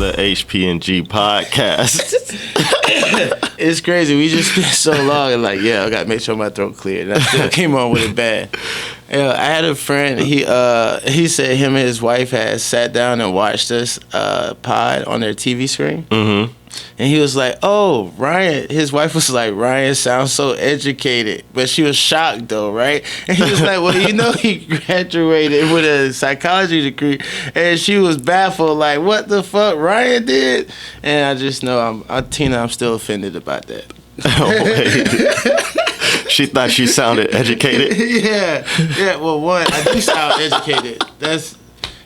the HP&G podcast. It's crazy. We just spent so long and like, I got to make sure my throat cleared. And I still came on with it bad. I had a friend. He said him and his wife had sat down and watched this pod on their TV screen. Mm-hmm. And he was like, "Oh, Ryan." His wife was like, "Ryan sounds so educated," but she was shocked though, right? And he was like, "Well, he graduated with a psychology degree," and she was baffled, like, "What the fuck, Ryan did?" And I just know, Tina, I'm still offended about that. Oh, wait. She thought she sounded educated. Yeah. Well, one, I do sound educated. That's.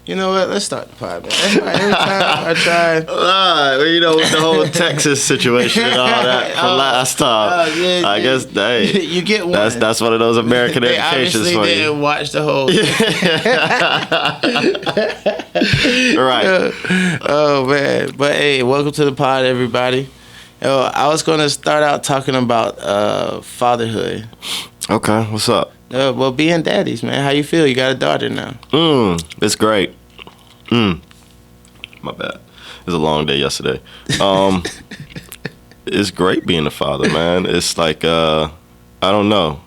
You know what? Let's start the pod, man. That's why every time I try. With the whole Texas situation and all that from last time. I guess, you get one. That's one of those American educations for you. They didn't watch the whole. Right. Oh man, but hey, welcome to the pod, everybody. I was going to start out talking about fatherhood. Okay, what's up? Well, being daddies, man. How you feel? You got a daughter now. It's great. My bad. It was a long day yesterday. It's great being a father, man. It's like, I don't know.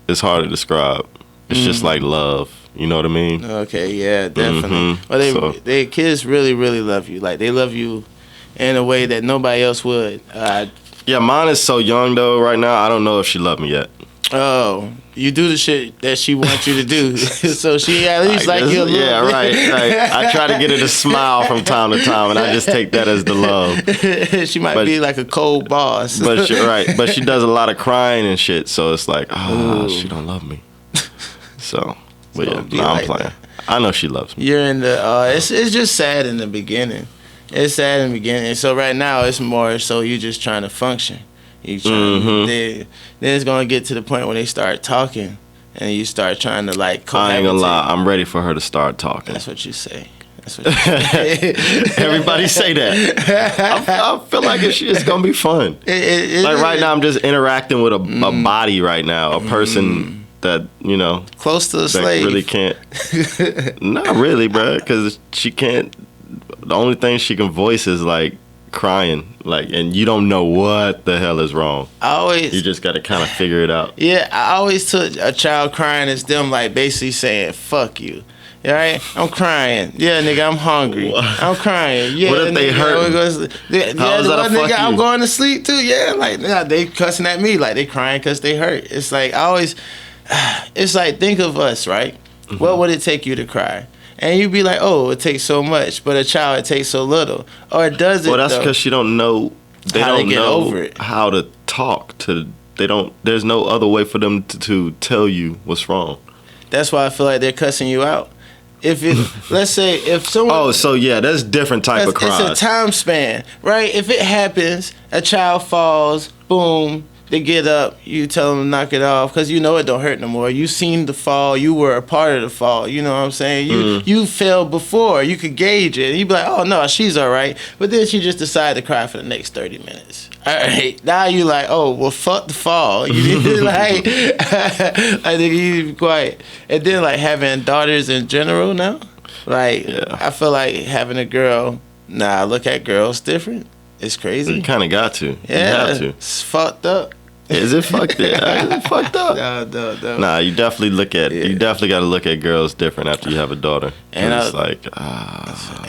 It's hard to describe. It's just like love. You know what I mean? Okay, yeah, definitely. Well, they kids really, really love you. Like, they love you in a way that nobody else would. Yeah, mine is so young, though, right now. I don't know if she loved me yet. Oh, you do the shit that she wants you to do. So she at least like you a little bit. Right. I try to get her to smile from time to time, and I just take that as the love. She might be like a cold boss. But you're right. But she does a lot of crying and shit, so it's like, she don't love me. So, but I'm playing. That. I know she loves me. You're in the, it's just sad in the beginning. It's sad in the beginning. So right now, it's more so you just trying to function. Then it's gonna get to the point when they start talking, and you start trying to like. I ain't gonna lie, I'm ready for her to start talking. That's what you say. Everybody say that. I feel like it's gonna be fun. Like right now, I'm just interacting with a body right now, a person that close to a slave. Really can't. Not really, bro, because she can't. The only thing she can voice is like crying, like, and you don't know what the hell is wrong. You just got to kind of figure it out. Yeah, I always took a child crying as them like basically saying "fuck you." All right, I'm crying. Yeah, nigga, I'm hungry. I'm crying. Yeah, what if they hurt? How is that a fuck you? I'm going to sleep too. Yeah, like they cussing at me like they crying because they hurt. It's like it's like think of us, right? Mm-hmm. What would it take you to cry? And you'd be like, oh, it takes so much, but a child, it takes so little. Or it does it, well, that's because she don't know. They don't know over it. How to talk to. They don't. There's no other way for them to tell you what's wrong. That's why I feel like they're cussing you out. Let's say if someone. Oh, so yeah, that's different type of cries. It's a time span, right? If it happens, a child falls, boom. They get up, you tell them to knock it off because you know it don't hurt no more. You seen the fall, you were a part of the fall. You know what I'm saying? You fell before, you could gauge it. You be like, oh no, she's all right. But then she just decided to cry for the next 30 minutes. All right, now you like, oh well, fuck the fall. You like, I think you be quiet. And then like having daughters in general now, like I feel like having a girl. Look at girls different. It's crazy. You kind of got to. Yeah, you have to. It's fucked up. Is it fucked up? Is it fucked up? No. Nah, you definitely look at. You definitely got to look at girls different after you have a daughter. And it's like,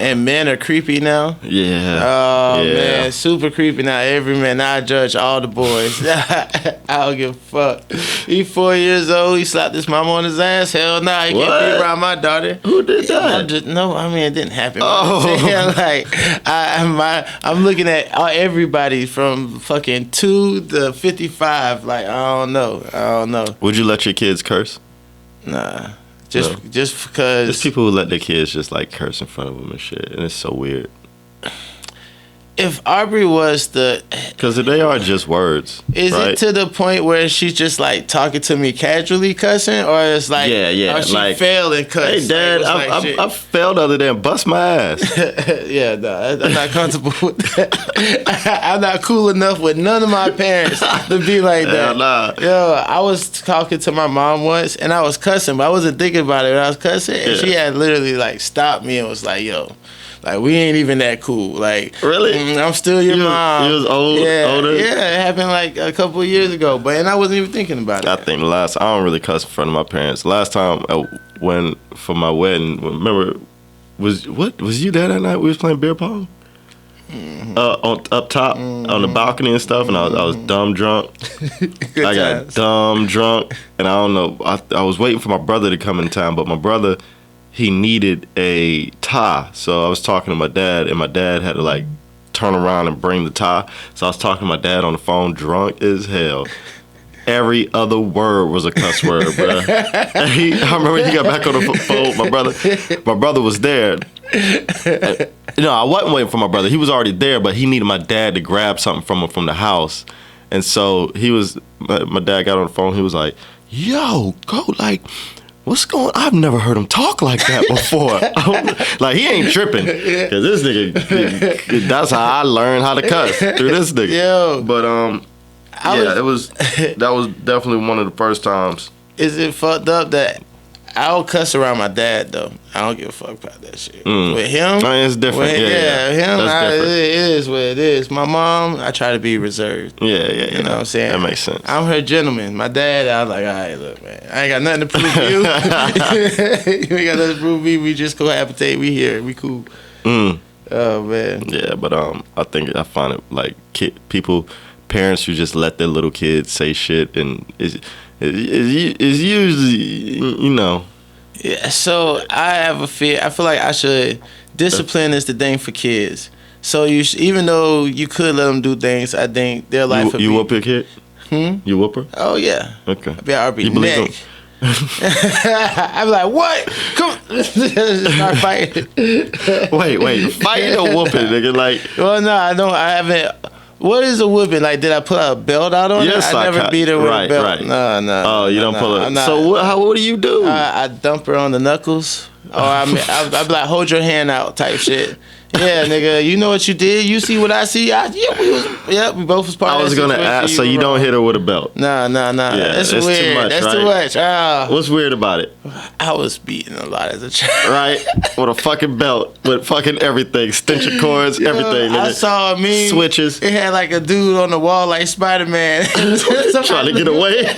and men are creepy now. Yeah. Oh man, super creepy now. Every man. Now I judge all the boys. I don't give a fuck. He 4 years old. He slapped his mama on his ass. Hell nah, he can't be around my daughter. Who did that? It didn't happen. Oh. Like I'm looking at everybody from fucking 2 to 55. Like I don't know. Would you let your kids curse? Nah. Just because there's people who let their kids just like curse in front of them and shit, and it's so weird. If Aubrey was because they are just words. Is right? it to the point where she's just like talking to me casually cussing, or it's like or she like, failed and cussed? Hey Dad, I failed other than bust my ass. Yeah, no, I'm not comfortable with that. I'm not cool enough with none of my parents to be like that. Hell nah. Yo, I was talking to my mom once and I was cussing, but I wasn't thinking about it when I was cussing, and she had literally like stopped me and was like, yo. Like, we ain't even that cool. Like, really? I'm still your mom. You was old, older? Yeah, it happened like a couple of years ago, and I wasn't even thinking about it. I think I don't really cuss in front of my parents. Last time for my wedding, remember, was you there that night? We was playing beer pong? Up top on the balcony and stuff, and I was dumb drunk. I got dumb drunk, and I don't know. I was waiting for my brother to come in town, but my brother, he needed a tie, so I was talking to my dad, and my dad had to like turn around and bring the tie. So I was talking to my dad on the phone, drunk as hell. Every other word was a cuss word, bro. I remember he got back on the phone. My brother was there. No, I wasn't waiting for my brother. He was already there, but he needed my dad to grab something from him from the house. And so my dad got on the phone. He was like, yo, go, like, what's going on? I've never heard him talk like that before. Like, he ain't tripping. Because this nigga, that's how I learned how to cuss, through this nigga. Yo. But, that was definitely one of the first times. Is it fucked up that I don't cuss around my dad, though? I don't give a fuck about that shit. With him, I mean, it's different. Him, it is what it is. My mom, I try to be reserved. Yeah. You know what I'm saying? That makes sense. I'm her gentleman. My dad, I was like, all right, look, man, I ain't got nothing to prove to you. You ain't got nothing to prove to me. We just cohabitate. We here. We cool. Oh, man. Yeah, but I find it like parents who just let their little kids say shit, and is usually, you know. Yeah, so I have a fear. I feel like I should. Discipline is the thing for kids. So even though you could let them do things, I think their life would be. You whoop your kid? You whoop her? Oh yeah. Okay. I'd be neck. I'd be like, what? Come on. Start fighting. Wait. Fighting or whooping, nigga? Like. Well, no, I don't. I haven't. What is a whooping? Like, did I put a belt out on it? I never beat her with a belt. Right. No. Oh, you don't pull it. So what do you do? I dump her on the knuckles. Or I'd be like, hold your hand out type shit. Yeah, nigga, you know what you did? You see what I see? We both was part of that. I was gonna ask, so you don't hit her with a belt? Nah. Yeah, That's weird. Too much, That's right? too much. What's weird about it? I was beating a lot as a child. Right? With a fucking belt, with fucking everything, extension cords, everything. I saw a meme. Switches. It had like a dude on the wall like Spider-Man. Trying to get away.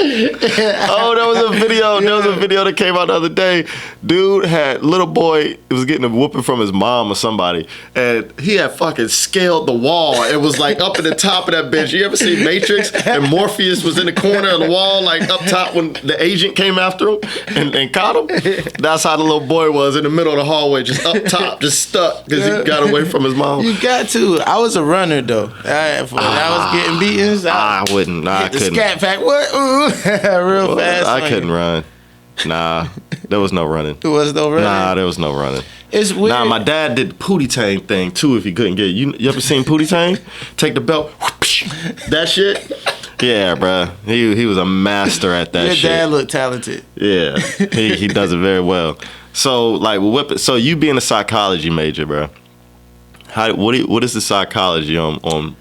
Oh, there was a video. There was a video that came out the other day. Dude little boy was getting a whooping from his mom or somebody, and he had fucking scaled the wall. It was like up at the top of that bench. You ever see Matrix? And Morpheus was in the corner of the wall, like up top when the agent came after him and caught him. That's how the little boy was in the middle of the hallway, just up top, just stuck because he got away from his mom. You got to. I was a runner though. When I was getting beatings, I wouldn't. Nah, I couldn't. The scat pack. What? Real fast. I couldn't run. Nah, there was no running. There was no running? Nah, there was no running. It's weird. Nah, my dad did the Pootie Tang thing too if he couldn't get it. You ever seen Pootie Tang? Take the belt, whoosh, that shit? Yeah, bruh. He was a master at that shit. Your dad looked talented. Yeah, he does it very well. So, like, so you being a psychology major, bruh, what is the psychology on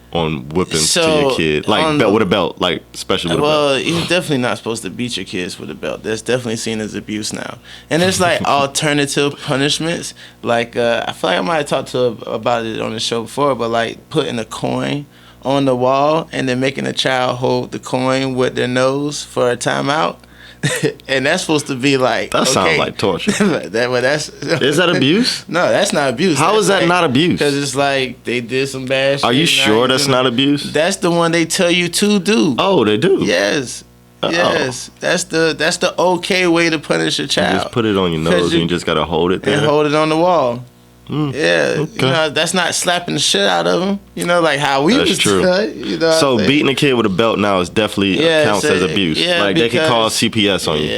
whipping to your kid? Like, belt with a belt, like, especially with a belt. Well, you're definitely not supposed to beat your kids with a belt. That's definitely seen as abuse now. And there's, like, alternative punishments. Like, I feel like I might have talked about it on the show before, but, like, putting a coin on the wall and then making a child hold the coin with their nose for a timeout. And that's supposed to be like, that sounds like torture. Is that abuse? No, that's not abuse. How is that like, not abuse? Because it's like they did some bad shit. Are you sure that's not abuse? That's the one they tell you to do. Oh, they do? Yes. Yes. That's the okay way to punish a child. You just put it on your nose and you just gotta hold it there. And hold it on the wall. Yeah, okay. You know, that's not slapping the shit out of them. You know, like how we that's was true. You know, so beating a kid with a belt now is definitely counts as abuse. Yeah, like they can call CPS on you.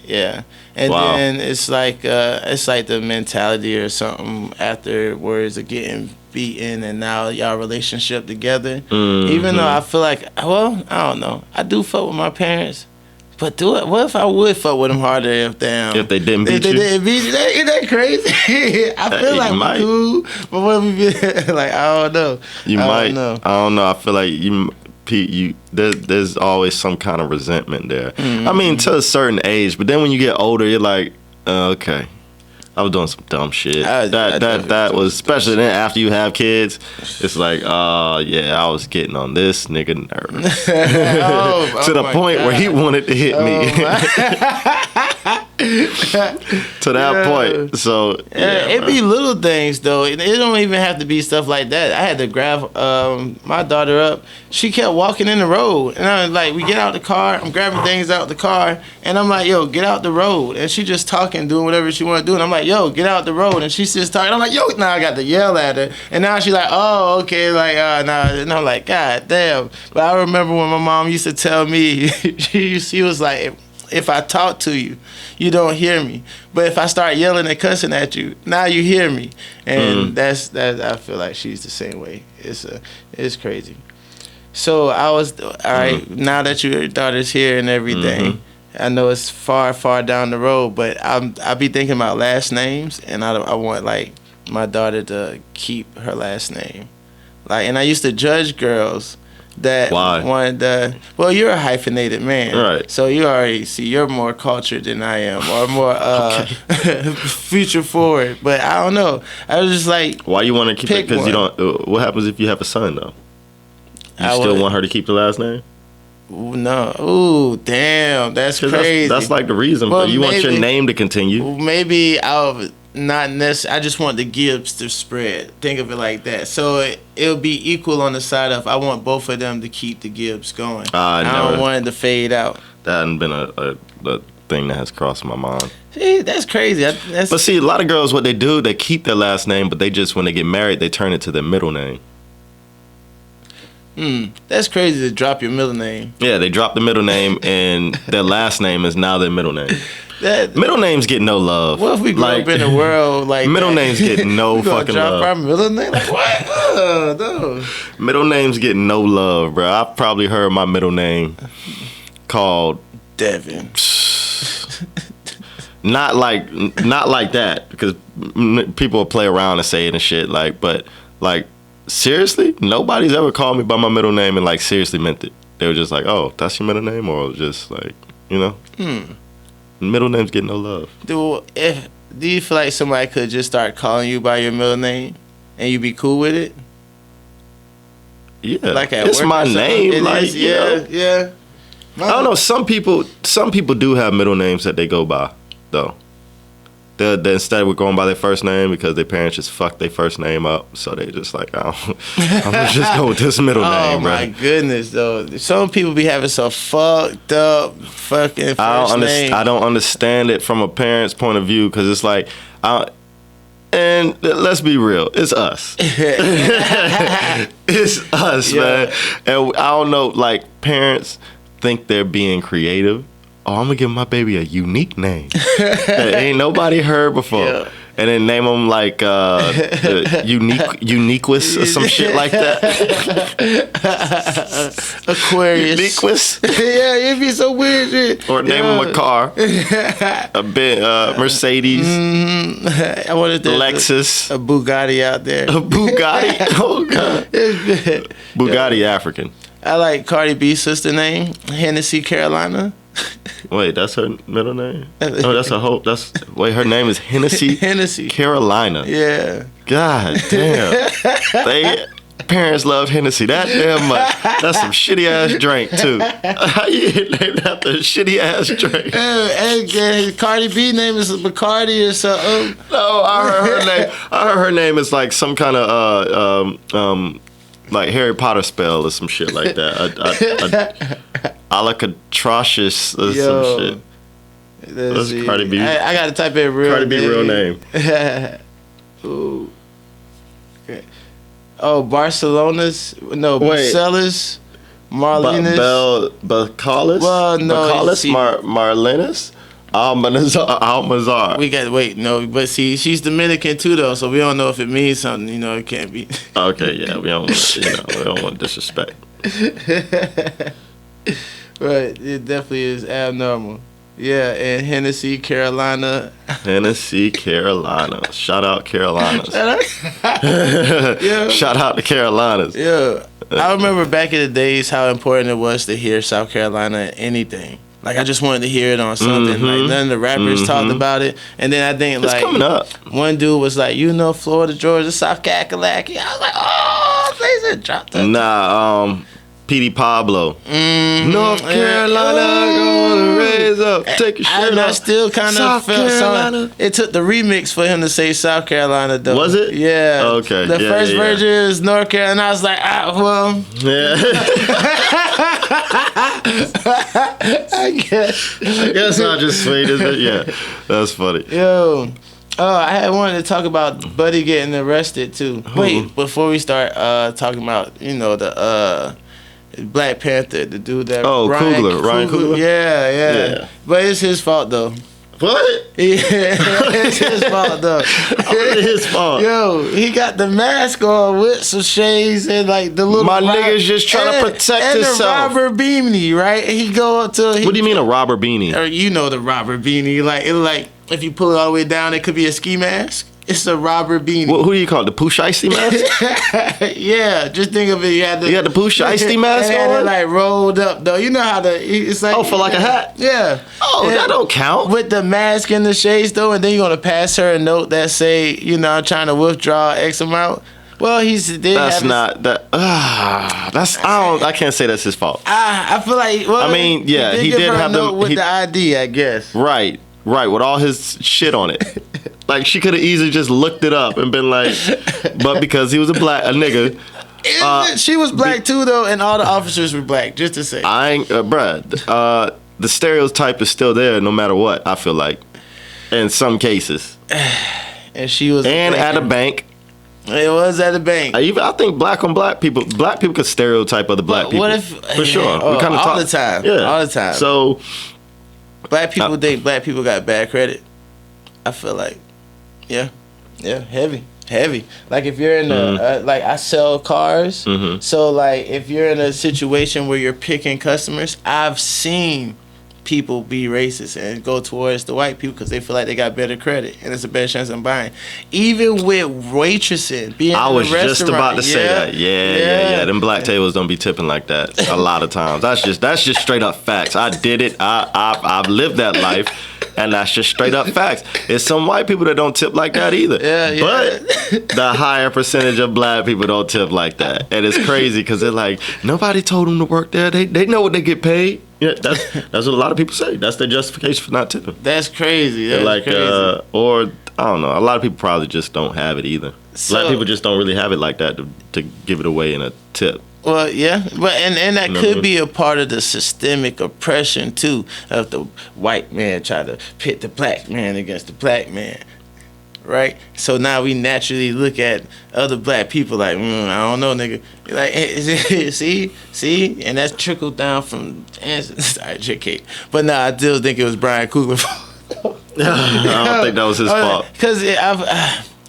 Yeah. And then it's like the mentality or something afterwards of getting beaten and now y'all relationship together. Mm-hmm. Even though I feel like, well, I don't know. I do fuck with my parents. But what if I would fuck with them harder if they didn't beat you? They didn't beat you. Isn't that crazy? I feel like we cool, but what if we be like, I don't know. I don't know. I feel like there's always some kind of resentment there. Mm-hmm. I mean, to a certain age, but then when you get older, you're like, okay. I was doing some dumb shit. That was, especially then after you have kids, it's like, yeah, I was getting on this nigga nerves. To the point where he wanted to hit me. To that point. So yeah, it be little things though. It don't even have to be stuff like that. I had to grab my daughter up. She kept walking in the road, and I was like, we get out the car. I'm grabbing things out the car, and I'm like, yo, get out the road. And she just talking, doing whatever she want to do, and I'm like, yo, get out the road. And she's just talking. I'm like, yo, now I got to yell at her, and now she's like, oh, okay, like, nah. And I'm like, God damn. But I remember when my mom used to tell me, she was like, if I talk to you, you don't hear me. But if I start yelling and cussing at you, now you hear me. And that's I feel like she's the same way. It's crazy. So I was all right. Now that your daughter's here and everything, I know it's far down the road, but I be thinking about last names, and I want like my daughter to keep her last name. Like, and I used to judge girls that wanted the, well, you're a hyphenated man, right? So you already see you're more cultured than I am, or more future forward. But I don't know. I was just like, why you want to keep it? Because you don't. What happens if you have a son though? You still want her to keep the last name? No. Ooh, damn, that's crazy. That's like the reason. Well, you want your name to continue. Maybe I'll not necessarily. I just want the Gibbs to spread. Think of it like that. So it'll be equal on the side of I want both of them to keep the Gibbs going. I don't want it to fade out. That hasn't been a thing that has crossed my mind. See, that's crazy. But see, a lot of girls, what they do, they keep their last name, but they just, when they get married, they turn it to their middle name. That's crazy to drop your middle name. Yeah, they drop the middle name, and their last name is now their middle name. Middle names get no love. What if we grew up in a world like middle names get no fucking love? Drop our middle name? Like what? No. Middle names get no love, bro. I've probably heard my middle name called Devin. Not like that, because people will play around and say it and shit. Like, but like. Seriously, nobody's ever called me by my middle name and like seriously meant it. They were just like, "Oh, that's your middle name," or just like, you know, middle names get no love. Do you feel like somebody could just start calling you by your middle name and you be cool with it? Yeah, like at it's work my name. It like, is, yeah, yeah. I don't know. Some people do have middle names that they go by, though. They instead of going by their first name because their parents just fucked their first name up, so they just like, I'm gonna just go with this middle name, bro. Oh my goodness, though. Some people be having some fucked up fucking first name. I don't understand it from a parent's point of view, because it's like, and let's be real, it's us. It's us, man. And I don't know, like, parents think they're being creative. Oh, I'm gonna give my baby a unique name that ain't nobody heard before, and then name them like Uniquus or some shit like that. Aquarius. Uniquus. Yeah, it'd be so weird shit. Or name them a car. A bit Mercedes. I wanted to Lexus. A Bugatti out there. A Bugatti. Oh god. Bugatti African. I like Cardi B's sister name, Hennessy Carolina. Wait, that's her middle name? Oh, that's her whole. Wait, her name is Hennessy Carolina. Yeah. God damn. Parents love Hennessy that damn much. That's some shitty ass drink too. How you named after a shitty ass drink? And Cardi B name is Bacardi or something. No, I heard her name is like some kind of like Harry Potter spell or some shit like that. Alakatrocious or some shit. That's Cardi B. I gotta type in real Cardi B real name. Ooh. Okay. Oh, Barcelona's Marcellus, Marlenas. Bacalis? Well, no. Bacalis, Marlenas? Almanzar. We got but see, she's Dominican too though, so we don't know if it means something. You know, it can't be. Okay, yeah, we don't want disrespect. Right, it definitely is abnormal. Yeah, and Hennessy Carolina. Hennessy Carolina. Shout out Carolinas. Yeah. Shout out to Carolinas. Yeah. I remember back in the days how important it was to hear South Carolina anything. Like I just wanted to hear it on something. Like none of the rappers talked about it. And then I think it's like coming up. One dude was like, Florida, Georgia, South Kakalaki. I was like, oh, they said drop that. Nah, P.D. Pablo. North Carolina, gonna raise up. Take your shirt off. I still kind of felt something. It took the remix for him to say South Carolina, though. Was it? Yeah. Okay. The first version is North Carolina. And I was like, well. Yeah. I guess I'll just swing this. Yeah, that's funny. Yo. Oh, I had wanted to talk about Buddy getting arrested, too. Wait, before we start talking about, the Black Panther, the dude that Ryan Coogler. Yeah. But it's his fault though. What? Yeah, it's his fault though. His fault. Yo, he got the mask on with some shades and like the little. My nigga's just trying to protect himself. And the robber beanie, right? He go up to. What do you mean a robber beanie? Or the robber beanie, like if you pull it all the way down, it could be a ski mask. It's a robber beanie. Who do you call it? The Pooh Shiesty mask? Yeah, just think of it. You had the Pooh Shiesty mask on? it like rolled up though. You know how it's like. Oh, for like a hat? Yeah. Oh, that don't count. With the mask and the shades though, and then you're gonna pass her a note that say, I'm trying to withdraw X amount. Well, I can't say that's his fault. I feel like. Well, I mean, yeah, he did have the with the ID, I guess. Right, with all his shit on it. Like she could have easily just looked it up and been like, but because he was a nigga. She was black too though, and all the officers were black. Just to say, the stereotype is still there no matter what. I feel like, in some cases, and she was, at a bank. It was at a bank. I think black people could stereotype other black people. What if for sure? We kind of all the time, all the time. So black people think black people got bad credit. I feel like. Yeah, heavy. Like if you're in like I sell cars, so like if you're in a situation where you're picking customers, I've seen people be racist and go towards the white people because they feel like they got better credit and it's a better chance of buying. Even with waitressing, I was just about to say that. Yeah. Them black tables don't be tipping like that a lot of times. That's just straight up facts. I did it. I've lived that life. And that's just straight up facts. It's some white people that don't tip like that either. Yeah. But the higher percentage of black people don't tip like that. And it's crazy because they're like, nobody told them to work there. They know what they get paid. Yeah, that's what a lot of people say. That's their justification for not tipping. That's crazy. That's crazy. Or I don't know. A lot of people probably just don't have it either. Black people just don't really have it like that to give it away in a tip. Well, yeah, but and that could be a part of the systemic oppression too, of the white man trying to pit the black man against the black man, right? So now we naturally look at other black people like, I don't know, nigga. Like, see, and that's trickled down from sorry, JK. But no, I still think it was Brian Coogler. I don't think that was his fault. Because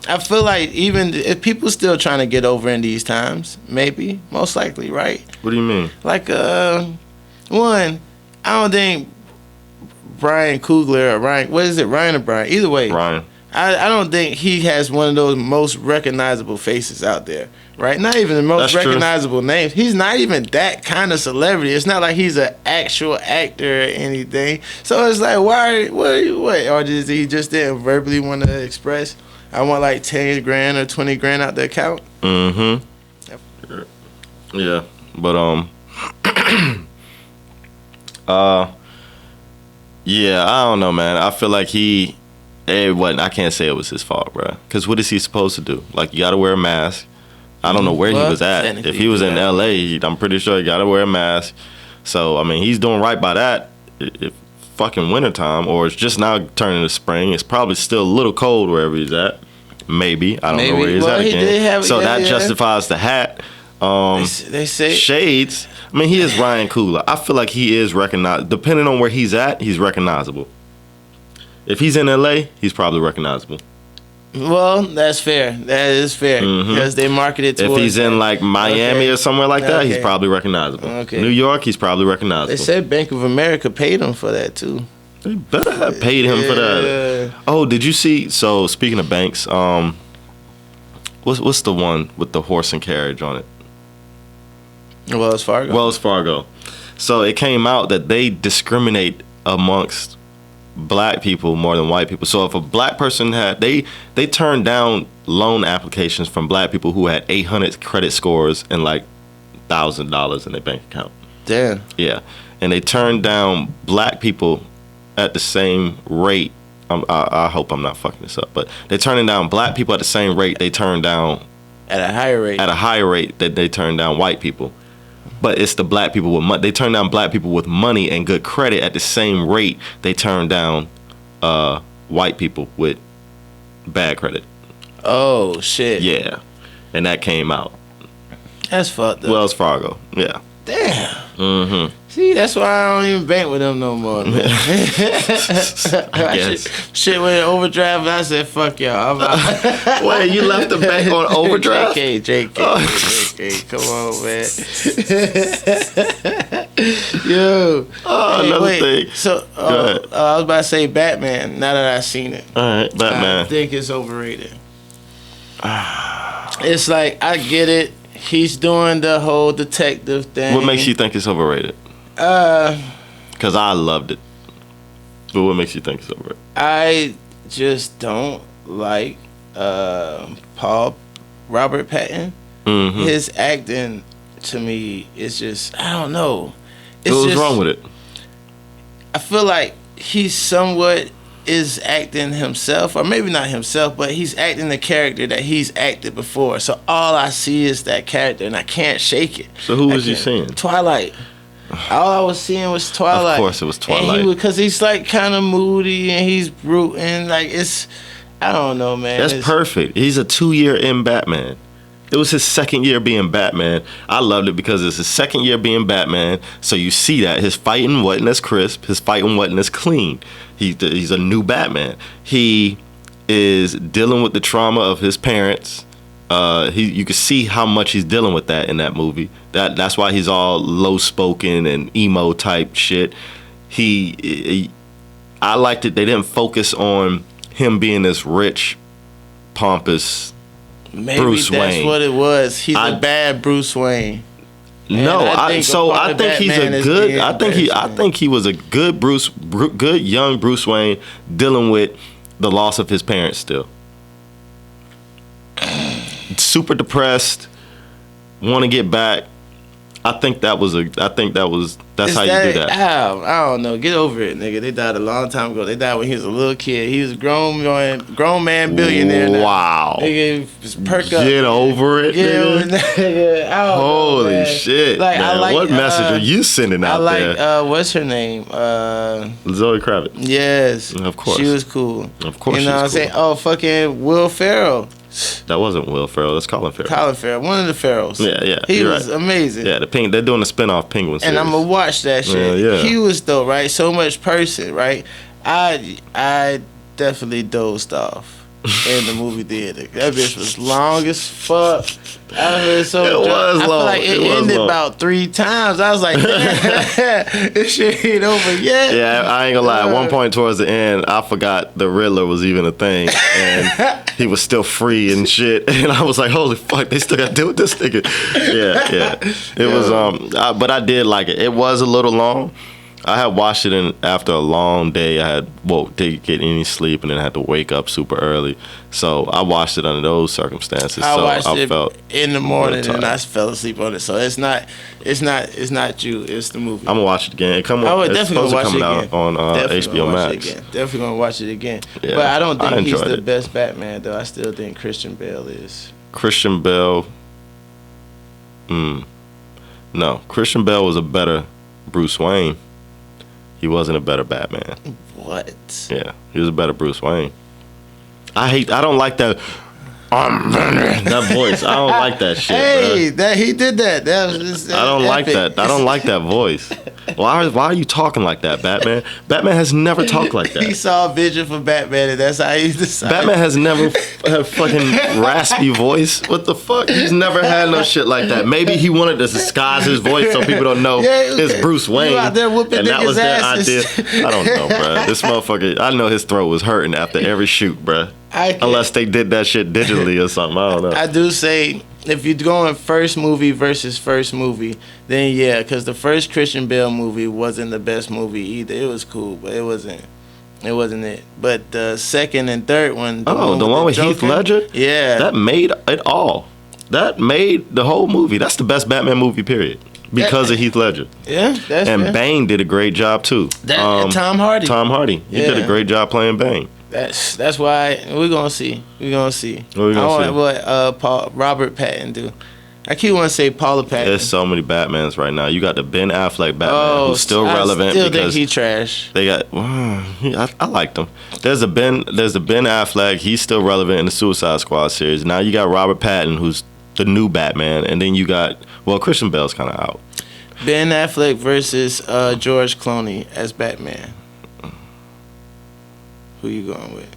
I feel like even if people still trying to get over in these times, maybe, most likely, right? What do you mean? Like, one, I don't think Brian Coogler or Ryan, what is it, Ryan or Brian? Either way. Ryan. I don't think he has one of those most recognizable faces out there, right? Not even the most recognizable names. He's not even that kind of celebrity. It's not like he's an actual actor or anything. So it's like, what? Or does he just didn't verbally want to express, I want like 10 grand or 20 grand out the account? Mm-hmm. Yep. Yeah, but yeah, I don't know, man. I feel like it wasn't. I can't say it was his fault, bro. Because what is he supposed to do? Like, you got to wear a mask. I don't know where he was at. If he was in L.A., I'm pretty sure he got to wear a mask. So, I mean, he's doing right by that. If fucking wintertime, or it's just now turning to spring. It's probably still a little cold wherever he's at. Maybe. I don't know where he's at again. So that justifies the hat. They say shades. I mean, he is Ryan Coogler. I feel like he is recognized. Depending on where he's at, he's recognizable. If he's in LA, he's probably recognizable. Well, that's fair. That is fair because they market it towards. If he's in like Miami or somewhere like that, he's probably recognizable. New York, he's probably recognizable. They said Bank of America paid him for that too. They better have paid him for that. Oh, did you see? So speaking of banks, what's the one with the horse and carriage on it? Wells Fargo. Wells Fargo. So it came out that they discriminate amongst black people more than white people. So if a black person had, they turned down loan applications from black people who had 800 credit scores and like $1,000 in their bank account. Damn. Yeah, and they turned down black people at the same rate. I hope I'm not fucking this up, but they're turning down black people at the same rate they turned down at a higher rate that they turned down white people. But it's the black people with money. They turn down black people with money and good credit at the same rate they turn down white people with bad credit. Oh, shit. Yeah. And that came out. That's fucked up. Wells Fargo. Yeah. Damn. Mm-hmm. See, that's why I don't even bank with them no more, man. Shit went in overdrive, and I said, fuck y'all. I'm out. Wait, you left the bank on overdrive? JK, come on, man. Yo. Oh, another thing. So, I was about to say Batman, now that I've seen it. All right, Batman. I think it's overrated. It's like, I get it. He's doing the whole detective thing. What makes you think it's overrated? Because I loved it. But what makes you think it's overrated? I just don't like Robert Pattinson. Mm-hmm. His acting to me is just, I don't know. What's wrong with it? I feel like he somewhat is acting himself, or maybe not himself, but he's acting the character that he's acted before. So all I see is that character, and I can't shake it. So who was you seeing? Twilight. All I was seeing was Twilight. Of course it was Twilight. Because he's like kind of moody and he's brooding. Like it's, I don't know, man. That's perfect. He's a 2-year in Batman. It was his second year being Batman. I loved it because it's his second year being Batman. So you see that his fighting wasn't as crisp. His fighting wasn't as clean. He's a new Batman. He is dealing with the trauma of his parents. You can see how much he's dealing with that in that movie. That's why he's all low spoken and emo type shit. I liked it. They didn't focus on him being this rich, pompous Maybe Bruce that's Wayne. What it was. He's a bad Bruce Wayne. No, I think he's a good. I think he was a good good young Bruce Wayne dealing with the loss of his parents still. Super depressed, want to get back. That's how you do that. I don't know. Get over it, nigga. They died a long time ago. They died when he was a little kid. He was a grown man billionaire now. Wow. Nigga, just perk up. Get over it, nigga. Holy shit, like, man. What message are you sending out there? What's her name? Zoe Kravitz. Yes. Of course. She was cool. Of course. You know what I'm saying? Oh, fucking Will Ferrell. That wasn't Will Ferrell. That's Colin Farrell. Colin Farrell, one of the Ferrells. Yeah. He was amazing. Yeah, they're doing a spin-off Penguin series. And I'm gonna watch that shit. Yeah. He was though, right? So much person, right? I definitely dozed off in the movie theater. That bitch was long as fuck. I was so it was long. I feel like it ended about 3 times. I was like, this shit ain't over yet. Yeah, I ain't gonna lie. At one point towards the end, I forgot the Riddler was even a thing, and he was still free and shit. And I was like, holy fuck, they still got to deal with this nigga. Yeah. It was but I did like it. It was a little long. I had watched it after a long day. I didn't get any sleep, and then I had to wake up super early. So I watched it under those circumstances. I watched it in the morning, and I fell asleep on it. So it's not you. It's the movie. I'm gonna watch it again. It's definitely supposed to come out on HBO Max. Definitely gonna watch it again. Yeah, but I don't think he's the best Batman, though. I still think Christian Bale is. Christian Bale. No, Christian Bale was a better Bruce Wayne. He wasn't a better Batman. What? Yeah, he was a better Bruce Wayne. I don't like that. That voice. I don't like that shit. Hey, he did that. I don't like that. I don't like that voice. Why are you talking like that, Batman? Batman has never talked like that. He saw a vision for Batman, and that's how he decided. Batman has never had fucking raspy voice. What the fuck? He's never had no shit like that. Maybe he wanted to disguise his voice so people don't know it's Bruce Wayne. Out there whooping and that was their idea. asses. I don't know, bro. This motherfucker. I know his throat was hurting after every shoot, bro. Unless they did that shit digitally or something. I don't know. I do say if you're going first movie versus first movie, then yeah, because the first Christian Bale movie wasn't the best movie either. It was cool, but it wasn't. It wasn't it. But the second and third one. The one with Heath Ledger? Yeah. That made it all. That made the whole movie. That's the best Batman movie, period. Because of Heath Ledger. Yeah, that's And fair. Bane did a great job, too. Tom Hardy. Tom Hardy. He did a great job playing Bane. That's why we're gonna see. We're gonna see. What we gonna see? What Robert Pattinson do. I keep wanting to say Paula Patton. There's so many Batmans right now. You got the Ben Affleck Batman, who's still relevant. I still think he trash. They got. I liked him. There's a Ben Affleck. He's still relevant in the Suicide Squad series. Now you got Robert Pattinson, who's the new Batman, and then you got Christian Bale's kind of out. Ben Affleck versus George Clooney as Batman. Who you going with?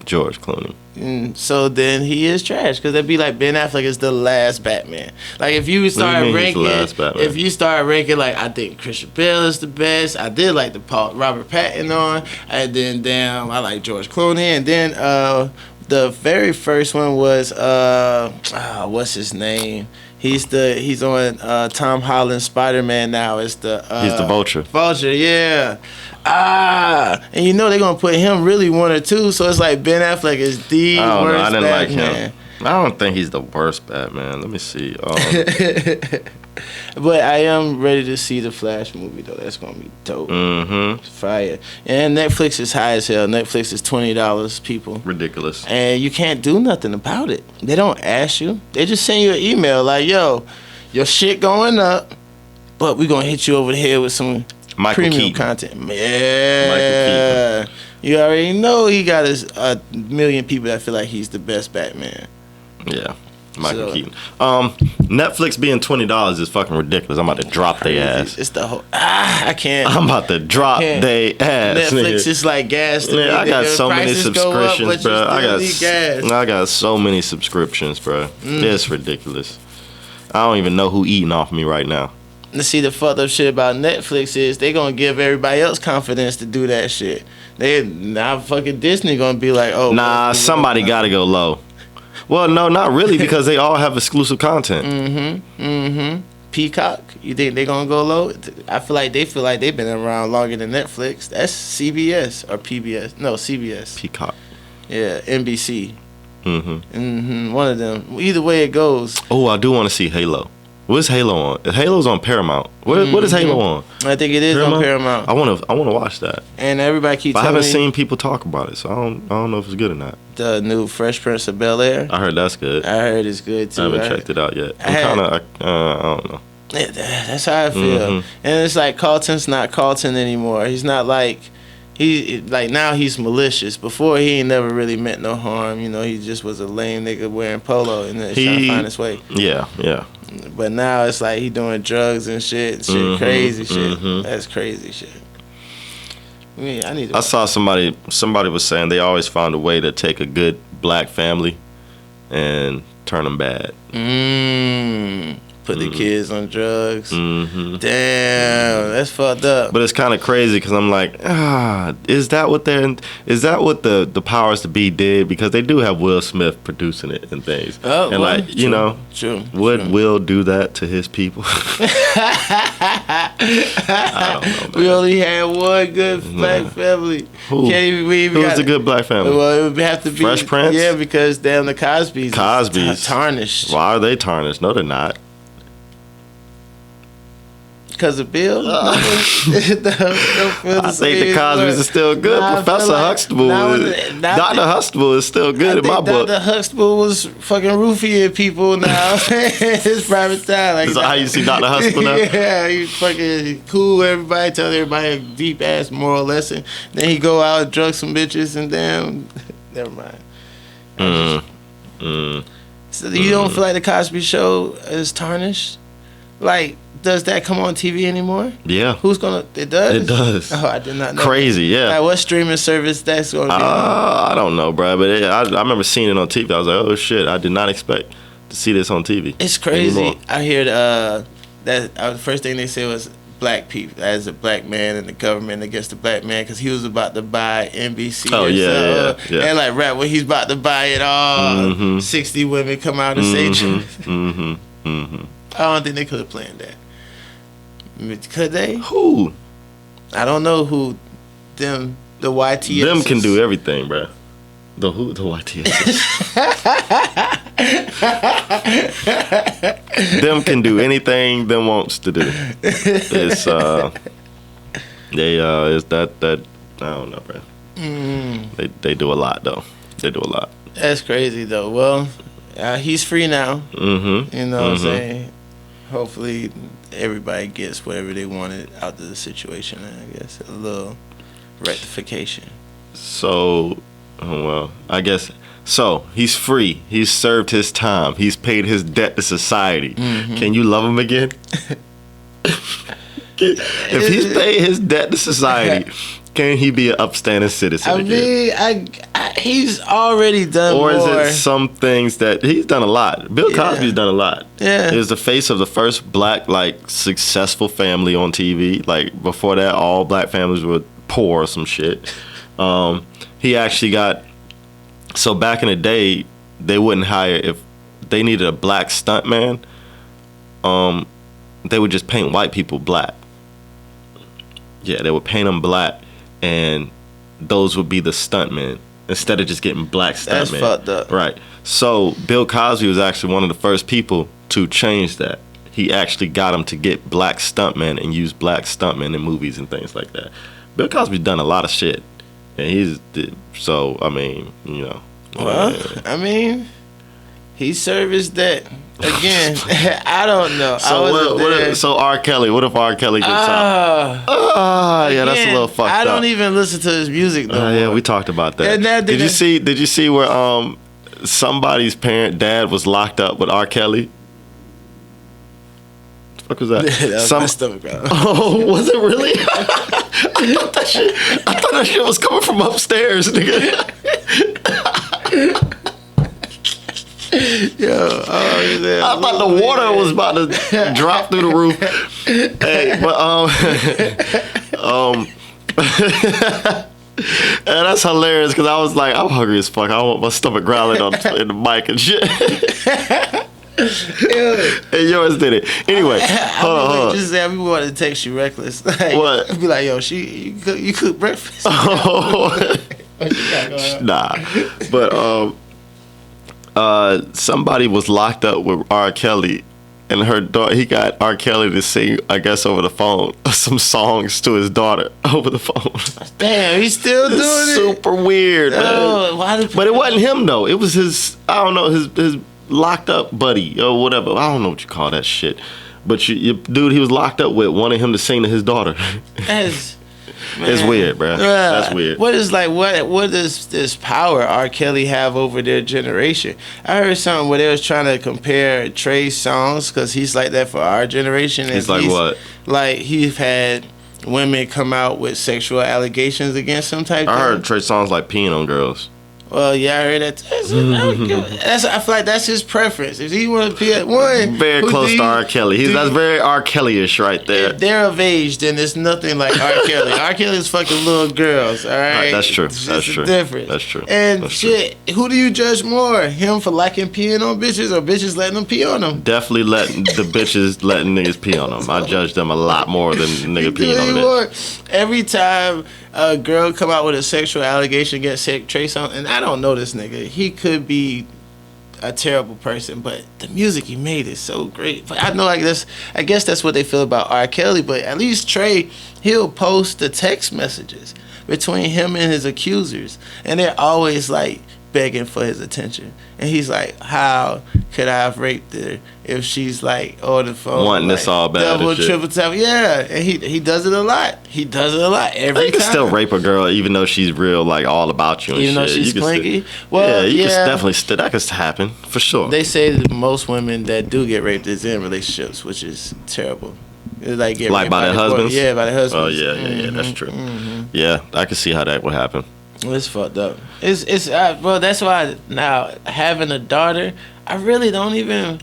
George Clooney. So then he is trash because that'd be like Ben Affleck is the last Batman. Like if you start ranking, like I think Christian Bale is the best. I did like the Robert Pattinson on, and then damn I like George Clooney, and then the very first one was what's his name? He's on Tom Holland's Spider-Man now. It's the he's the Vulture. Vulture, yeah. And you know they're gonna put him really one or two, so it's like Ben Affleck is the worst I didn't Batman. like him. I don't think he's the worst Batman. Let me see. But I am ready to see the Flash movie though. That's gonna be dope. Mm-hmm. Fire. And Netflix is high as hell. Netflix is $20, people. Ridiculous. And you can't do nothing about it. They don't ask you. They just send you an email like, "Yo, your shit going up, but we gonna hit you over the head with some premium content." Yeah. Michael Keaton. You already know he got a million people that feel like he's the best Batman. Yeah. Michael Keaton. Netflix being $20 is fucking ridiculous. I'm about to drop their ass. It's the whole. I can't. I'm about to drop their ass. Netflix is like gas. Yeah, I got so many subscriptions, bro. I got so many subscriptions, bro. It's ridiculous. I don't even know who eating off me right now. Let's see, the fucked up shit about Netflix is they gonna give everybody else confidence to do that shit. Now fucking Disney gonna be like, oh. Nah, somebody gotta go low. Well, no, not really, because they all have exclusive content. Peacock, you think they gonna go low? I feel like they've been around longer than Netflix. That's CBS or PBS. No, CBS. Peacock. Yeah, NBC. One of them. Either way it goes. Oh, I do want to see Halo. What's Halo on? Halo's on Paramount. What is Halo on? I think it is on Paramount. I want to watch that. And everybody keeps. I haven't seen people talk about it, so I don't know if it's good or not. The new Fresh Prince of Bel-Air. I heard that's good. I heard it's good too. I haven't checked it out yet. I don't know. That's how I feel. And it's like Carlton's not Carlton anymore. He's not like. Now he's malicious. Before he ain't never really meant no harm. You know, he just was a lame nigga wearing polo and then trying to find his way. Yeah. But now it's like he doing drugs and shit, crazy shit. That's crazy shit. I saw somebody was saying they always found a way to take a good black family and turn them bad. Put the kids on drugs. Damn, that's fucked up. But it's kind of crazy because I'm like, is that what the powers to be did? Because they do have Will Smith producing it and things. Oh, and well, you know, would Will do that to his people? I don't know, man. We only had one good black family. Who's the good black family? Well, it would have to be Fresh Prince. Yeah, because damn, the Cosby's tarnished. Why are they tarnished? No, they're not. Because of Bill? I think the Cosby's are still good. Professor Huxtable, Dr. Huxtable is still good in my book. Dr. Huxtable was fucking roofing people now. His private time. Like, is that how you see Dr. Huxtable now? Yeah, he fucking cool with everybody, tell everybody a deep ass moral lesson. Then he go out and drug some bitches and damn, never mind. So you don't feel like the Cosby Show is tarnished? Like, does that come on TV anymore? Yeah. It does? It does. Oh, I did not know. Crazy, yeah. Like, what streaming service that's going to be on? I don't know, bro. But I remember seeing it on TV. I was like, oh, shit. I did not expect to see this on TV. It's crazy. Anymore. I heard the first thing they said was black people, as a black man and the government against the black man, because he was about to buy NBC. Oh, yeah. And like right when he's about to buy it all, 60 women come out and say truth. I don't think they could have planned that. Could they? Who? I don't know who. The YTS. Them can do everything, bro. The who? The YTS. Them can do anything them wants to do. It's it's that I don't know, bro. They do a lot though. They do a lot. That's crazy though. Well, he's free now. You know what I'm saying? Hopefully everybody gets whatever they wanted out of the situation. I guess a little rectification. So, well, I guess so. He's free. He's served his time. He's paid his debt to society. Can you love him again? If he's paid his debt to society, can he be an upstanding citizen again? He's already done or more. Is it some things that he's done a lot? Bill Cosby's done a lot. Yeah. He was the face of the first black, like, successful family on TV. Like, before that, all black families were poor or some shit. He actually got... So back in the day, they wouldn't hire... If they needed a black stuntman, they would just paint white people black. Yeah, they would paint them black, and those would be the stuntmen instead of just getting black stuntmen. That's fucked up. Right. So Bill Cosby was actually one of the first people to change that. He actually got him to get black stuntmen and use black stuntmen in movies and things like that. Bill Cosby's done a lot of shit, and so I mean, you know. Well, I mean, he serviced that. Again, I don't know. So R. Kelly, what if R. Kelly gets out? Yeah, that's a little fucked up. I don't even listen to his music no more. Yeah, we talked about that. Did you see where somebody's dad was locked up with R. Kelly? What the fuck was that? That was my stomach, bro. Oh, was it really? I thought that shit was coming from upstairs, nigga. Yo, I thought the water was about to drop through the roof. Hey, but and that's hilarious because I was like, I'm hungry as fuck. I want my stomach growling in the mic and shit. And yours did it. Anyway, hold on. Just say we wanted to text you reckless. Like, what? Be like, yo, you cook breakfast. Nah, but somebody was locked up with R. Kelly, and her daughter. He got R. Kelly to sing, I guess, over the phone, some songs to his daughter over the phone. Damn, he's still doing it. Super weird, man. But it wasn't him though. It was his. I don't know, his locked up buddy or whatever. I don't know what you call that shit. But your dude, he was locked up with, wanted him to sing to his daughter. It's weird, bro. That's weird. What does this power R. Kelly have over their generation? I heard something where they was trying to compare Trey's Songz because he's like that for our generation. He's like what? Like he's had women come out with sexual allegations against him type. I heard Trey Songz like peeing on girls. Well, yeah, I heard that. I feel like that's his preference. If he want to be at one, very close to R. Kelly. That's very R. Kelly-ish right there. If they're of age, then it's nothing like R. Kelly. R. Kelly's fucking little girls. All right, that's true. That's true. Different. That's true. And that's shit, who do you judge more? Him for liking peeing on bitches, or bitches letting them pee on them? Definitely letting the bitches letting niggas pee on them. I judge them a lot more than nigga peeing on them. Every time a girl come out with a sexual allegation against Trey Songz, and I don't know this nigga. He could be a terrible person, but the music he made is so great. But I know, I guess that's what they feel about R. Kelly. But at least Trey, he'll post the text messages between him and his accusers, and they're always like begging for his attention. And he's like, how could I have raped her if she's like on the phone wanting like, this all bad, double, triple time? Yeah, and he does it a lot. He does it a lot every time. You can still rape a girl even though she's real, like all about you and even shit. Though she's clingy. Well, you can definitely that could happen for sure. They say that most women that do get raped is in relationships, which is terrible. It's like get raped by their husbands. Yeah, by their husbands. Oh yeah, that's true. Yeah, I can see how that would happen. It's fucked up. Well, that's why now having a daughter, I really don't even.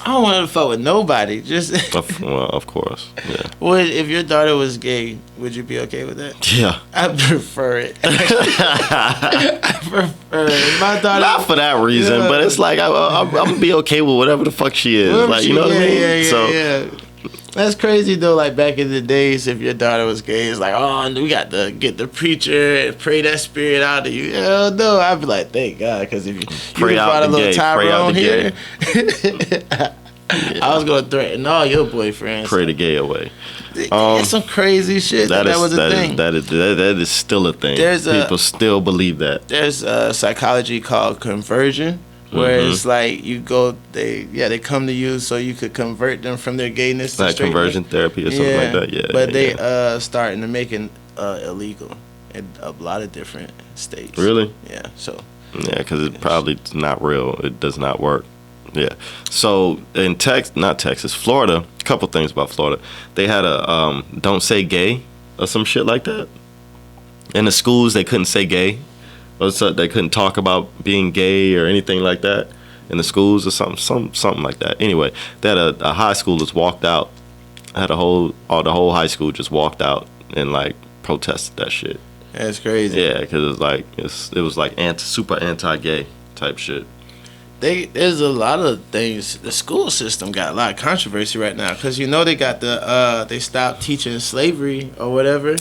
I don't want to fuck with nobody. Just Well, of course. Yeah. Would if your daughter was gay, would you be okay with that? Yeah. I prefer it. I prefer it. My daughter. Not for that reason, but it's like I'm gonna be okay with whatever the fuck she is. Like, you know what I mean? Yeah. That's crazy though. Like back in the days, if your daughter was gay, it's like, oh, we got to get the preacher and pray that spirit out of you. Hell no, I'd be like, thank God, because if you pray out brought a the little gay, Tyrone here, Yeah. I was gonna threaten all your boyfriends. Pray the gay away. That's some crazy shit. That was a thing. That is still a thing. People still believe that. There's a psychology called conversion, where it's like you go, they come to you so you could convert them from their gayness to like conversion therapy or something like that. Yeah, but they starting to make it illegal in a lot of different states. Really? Yeah. So. Yeah, because it's probably not real. It does not work. Yeah. So in Florida, a couple things about Florida. They had a don't say gay or some shit like that. In the schools, they couldn't say gay. Or so they couldn't talk about being gay or anything like that in the schools or something like that. Anyway, they had a high school just walked out. The whole high school just walked out and like protested that shit. That's crazy. Yeah, because it was like super anti-gay type shit. There's a lot of things. The school system got a lot of controversy right now because they got they stopped teaching slavery or whatever,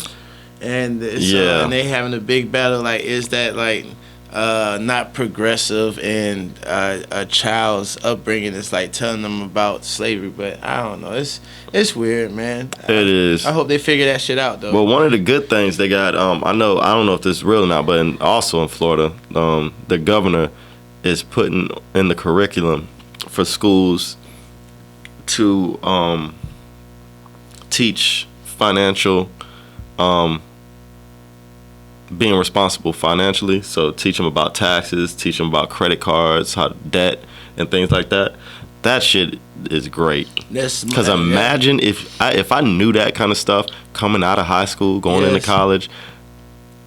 and and they having a big battle. Like, is that like not progressive in a child's upbringing? It's like telling them about slavery, but I don't know. It's weird, man. It is. I hope they figure that shit out though. Well, one of the good things they got, I don't know if this is real or not, but also in Florida, the governor is putting in the curriculum for schools to teach financial, being responsible financially. So teach them about taxes, teach them about credit cards, debt, and things like that. That shit is great. Because imagine if I knew that kind of stuff coming out of high school, going into college,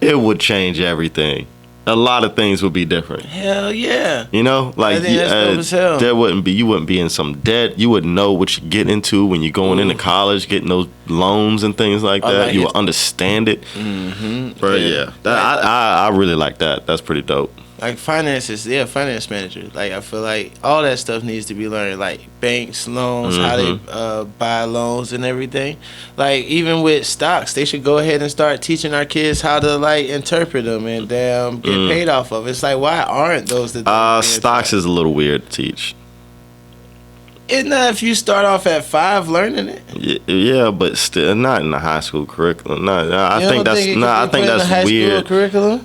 it would change everything. A lot of things would be different. Hell yeah. You know, like you wouldn't be in some debt. You wouldn't know what you get into when you're going into college, getting those loans and things like that. You would understand it. Mm-hmm. But yeah, I really like that. That's pretty dope. Like finances, finance manager. Like I feel like all that stuff needs to be learned. Like banks, loans, how they buy loans and everything. Like even with stocks, they should go ahead and start teaching our kids how to like interpret them and get paid off of. It's like, why aren't those the stocks is a little weird to teach. Isn't that if you start off at 5 learning it? Yeah, but still not in the high school curriculum. I think that's weird.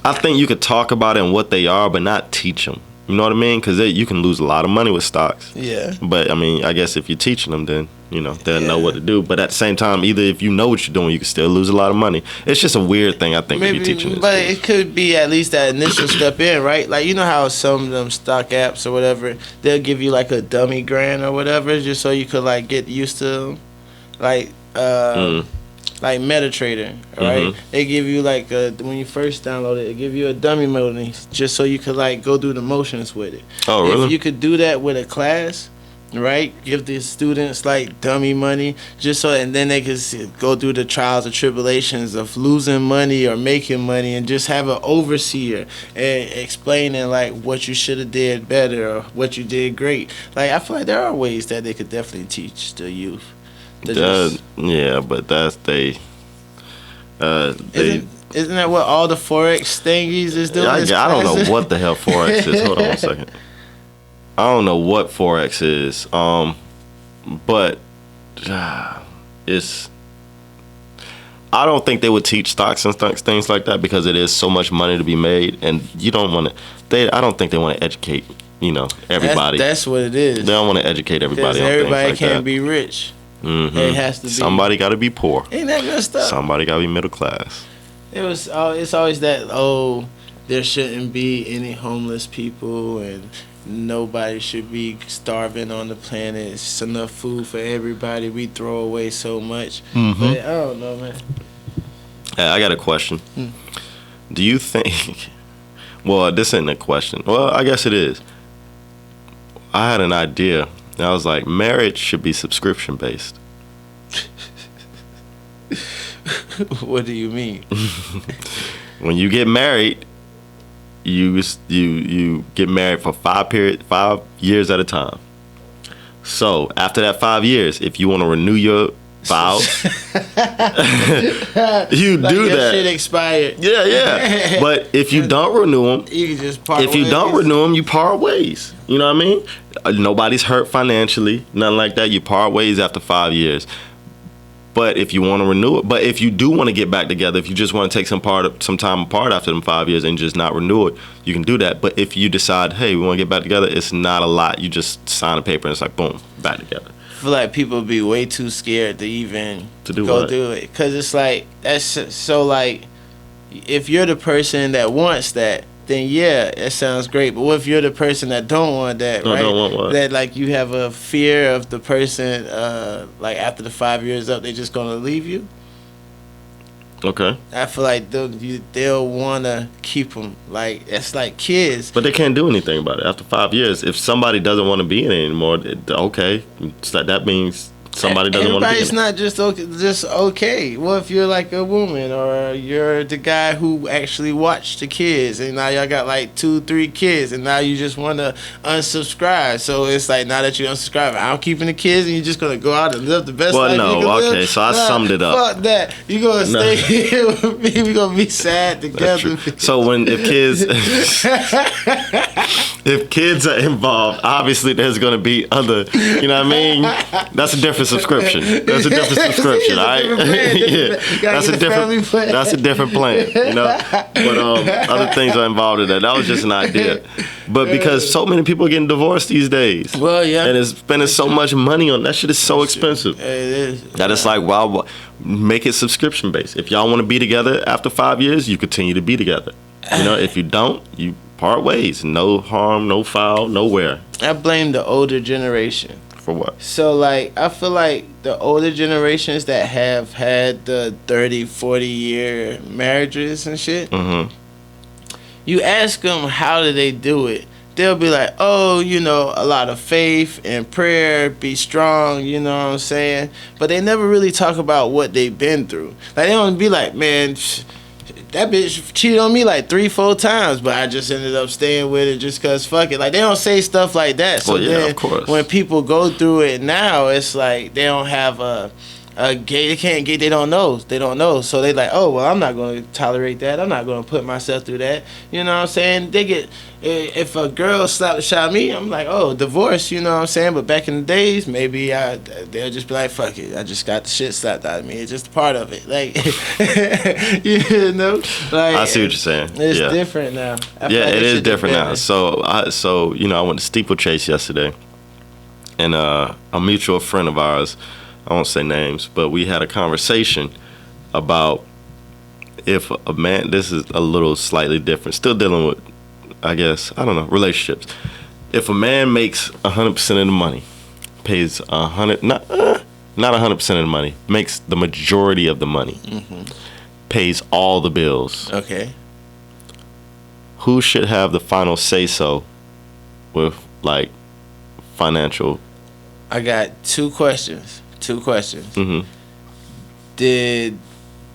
I think you could talk about it and what they are, but not teach them. You know what I mean? Because you can lose a lot of money with stocks. Yeah. But I mean, I guess if you're teaching them, then they'll know what to do. But at the same time, either if you know what you're doing, you can still lose a lot of money. It's just a weird thing, I think, to be teaching. But it could be at least that initial step in, right? Like, you know how some of them stock apps or whatever, they'll give you like a dummy grant or whatever, just so you could like get used to them. Like MetaTrader, right? They give you like when you first download it, they give you a dummy money just so you could like go through the motions with it. Oh, really? If you could do that with a class, right? Give the students like dummy money just so, and then they could go through the trials and tribulations of losing money or making money, and just have an overseer and explaining like what you should have did better or what you did great. Like I feel like there are ways that they could definitely teach the youth. Yeah, but that's Isn't that what all the Forex thingies is doing? I don't know what the hell Forex is. Hold on one second. I don't know what Forex is. But it's. I don't think they would teach stocks and things like that because it is so much money to be made, and you don't want to. I don't think they want to educate. Everybody. That's what it is. They don't want to educate everybody. Everybody can't be rich. Mm-hmm. It has to be. Somebody got to be poor. Ain't that good stuff? Somebody got to be middle class. It's always that there shouldn't be any homeless people and nobody should be starving on the planet. It's enough food for everybody. We throw away so much. Mm-hmm. But I don't know, man. Hey, I got a question. Do you think? Well, this isn't a question. Well, I guess it is. I had an idea. And I was like, marriage should be subscription based. What do you mean? When you get married, you get married for 5 years at a time. So after that 5 years, if you want to renew your vows, you like do that. Shit expired. Yeah. But if you don't renew them, you can just part if you ways. don't renew them, you part ways. You know what I mean? Nobody's hurt financially, nothing like that. You part ways after 5 years. But if you want to renew it, but if you do want to get back together, if you just want to take some time apart after them 5 years and just not renew it, you can do that. But if you decide, hey, we want to get back together, it's not a lot. You just sign a paper and it's like, boom, back together. I feel like people be way too scared to even do it. Because it's like, that's so like, if you're the person that wants that, then yeah, it sounds great. But what if you're the person that don't want that, right? Don't want what? That like you have a fear of the person, like after the 5 years up, they just gonna leave you. Okay. I feel like they'll want to keep them. Like, it's like kids. But they can't do anything about it. After 5 years, if somebody doesn't want to be in it anymore, okay, so that means somebody doesn't want to be in it. Everybody's not just okay. What if you're like a woman, or you're the guy who actually watched the kids, and now y'all got like 2-3 kids, and now you just want to unsubscribe. So it's like, now that you unsubscribe, I'm keeping the kids, and you're just gonna go out and live the best life you can live. So I summed it up. Fuck that. You gonna stay here with me. We gonna be sad together. So if kids are involved, obviously there's gonna be other. You know what I mean? That's a different subscription. That's a different subscription, all right? Yeah, that's a different plan, you know. But other things are involved in that. That was just an idea. But because so many people are getting divorced these days, well, yeah, and it's spending so much money on that shit is so expensive. It is. That it's like, wow, make it subscription based. If y'all want to be together after 5 years, you continue to be together. You know, if you don't, you part ways. No harm, no foul, nowhere. I blame the older generation. For what? So, like, I feel like the older generations that have had the 30, 40-year marriages and shit, you ask them how do they do it, they'll be like, oh, you know, a lot of faith and prayer, be strong, you know what I'm saying? But they never really talk about what they've been through. Like, they don't be like, man, that bitch cheated on me like 3-4 times, but I just ended up staying with it just cause fuck it. Like, they don't say stuff like that. So of course. When people go through it now, it's like they don't have a gate. They can't get. They don't know. So they like, oh well, I'm not going to tolerate that. I'm not going to put myself through that. You know what I'm saying? They get. If a girl slapped a shot at me, I'm like, oh, divorce. You know what I'm saying? But back in the days, maybe they'll just be like, fuck it. I just got the shit slapped out of me. It's just a part of it. Like, you know, like, I see what you're saying. It's different now. Yeah, it is different now. So you know, I went to steeplechase yesterday, and a mutual friend of ours, I won't say names, but we had a conversation about if a man, this is a little slightly different, still dealing with, I guess, I don't know, relationships. If a man makes 100% of the money, pays 100, not 100% of the money, makes the majority of the money, pays all the bills. Okay. Who should have the final say so with like financial? I got two questions. Mm-hmm. Did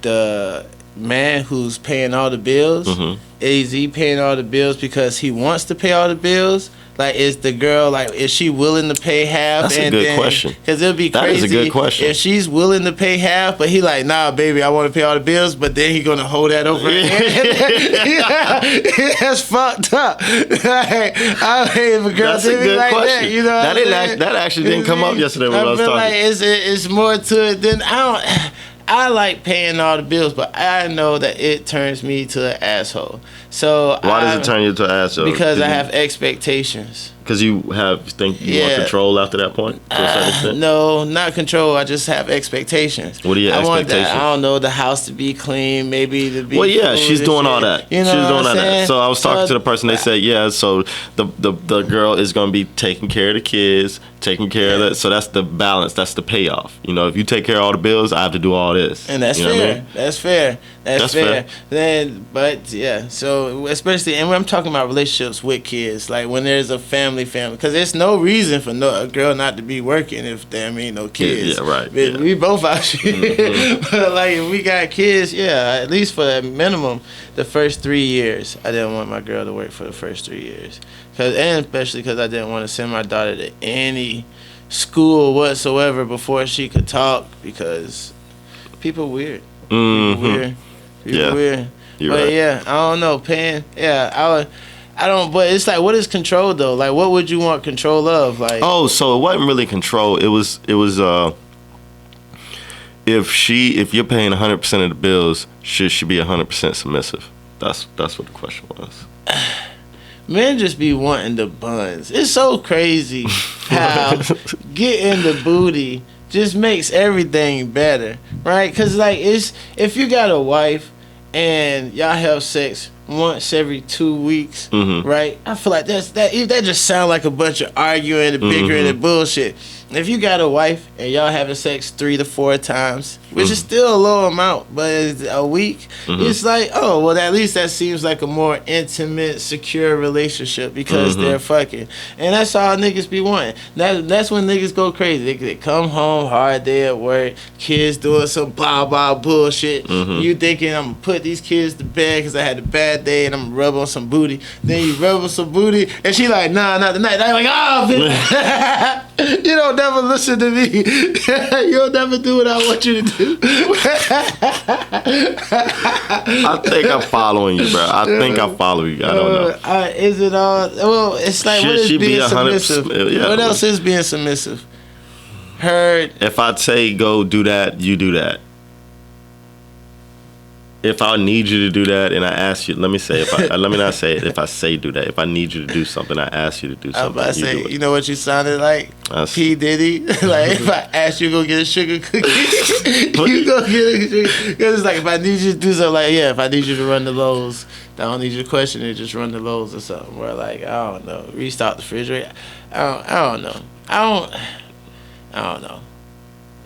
the man who's paying all the bills, is he paying all the bills because he wants to pay all the bills? Like, is the girl, like, is she willing to pay half? That's a good question. Because it'll be crazy. That is a good question. If she's willing to pay half, but he like, nah, baby, I want to pay all the bills, but then he gonna hold that over her head. That's fucked up. Like, I hate if a girl did me like question. that. You know, that actually didn't come up yesterday when I was feel talking. like it's more to it than I like paying all the bills, but I know that it turns me to an asshole. So why does it turn you to an asshole? Because I have expectations. Because you think you want control after that point to a certain extent? No, not control. I just have expectations. What are your expectations? I don't know, the house to be clean, maybe to be. Well, yeah, she's doing all that. You know, she's doing all that. So I was talking to the person. They said, yeah. So the girl is going to be taking care of the kids, taking care of that. So that's the balance. That's the payoff. You know, if you take care of all the bills, I have to do all this. And that's fair. I mean? That's fair. That's fair. Then, but yeah. So especially, and when I'm talking about relationships with kids, like when there's a family family. Because there's no reason for a girl not to be working if there ain't no kids. Yeah, right. We both out here. But like if we got kids, at least for a minimum, the first 3 years, I didn't want my girl to work for the first 3 years. And especially because I didn't want to send my daughter to any school whatsoever before she could talk, because people weird. People weird. People weird. You're but right. I don't know, paying. I don't. But it's like, what is control though? Like, what would you want control of? Like, so it wasn't really control. It was if you're paying 100% of the bills, should she be 100% submissive? That's what the question was. Men just be wanting the buns. It's so crazy how getting the booty just makes everything better, right? Because like, if you got a wife and y'all have sex once every 2 weeks, right? I feel like that just sound like a bunch of arguing and bickering and bullshit. If you got a wife and y'all having sex 3 to 4 times, which is still a low amount, but it's a week, it's like, oh, well, at least that seems like a more intimate, secure relationship because they're fucking. And that's all niggas be wanting. That's when niggas go crazy. They come home, hard day at work, kids doing some blah, blah bullshit. You thinking, I'm going to put these kids to bed because I had a bad day and I'm going to rub on some booty. Then you rub on some booty and she like, nah, not tonight. I'm like, oh, bitch. You don't never listen to me. You'll never do what I want you to do. I think I'm following you, bro. I think I follow you. I don't know. Is it all? Well, it's like, Should what is she being be 100%? submissive? Yeah, what else is being submissive? Heard. If I say go do that, you do that. If I need you to do that and I ask you, let me not say it. If I say do that, if I need you to do something, I ask you to do something. I say, you know what you sounded like? P. Diddy. Like, if I ask you to go get a sugar cookie, you go get a sugar. Because it's like, if I need you to do something, like, if I need you to run the Lowe's, I don't need you to question it, just run the Lowe's or something. Where like, I don't know, restock the refrigerator. I don't know. I don't know.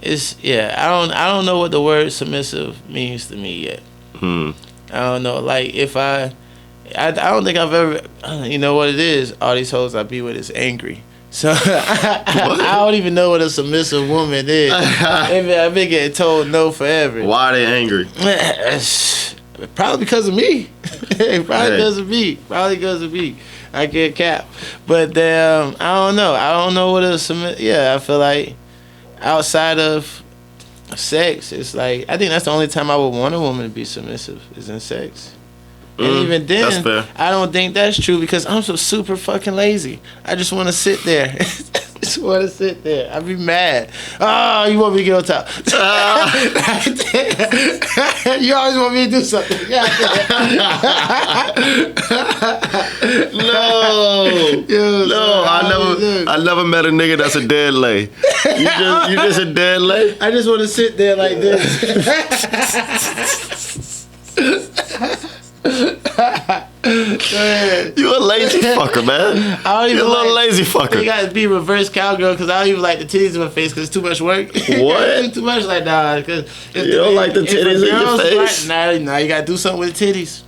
It's I don't know what the word submissive means to me yet. I don't know. Like, if I don't think I've ever. You know what it is? All these hoes I be with is angry. So I don't even know what a submissive woman is. I've been getting told no forever. Why are they angry? Probably because of me. Probably because of me. I get cap. But I don't know. I don't know what a submit. Yeah, I feel like outside of sex, it's like, I think that's the only time I would want a woman to be submissive is in sex. And even then, that's fair. I don't think that's true because I'm so super fucking lazy. I just want to sit there. I'd be mad. Oh, you want me to get on top? You always want me to do something. No, I never met a nigga that's a dead lay. You just a dead lay? I just want to sit there like this. You a lazy fucker, man. You're a little lazy fucker. You gotta be reverse cowgirl because I don't even like the titties in my face because it's too much work. What? Too much, like, nah. You don't like the titties in your face? Now you gotta do something with the titties.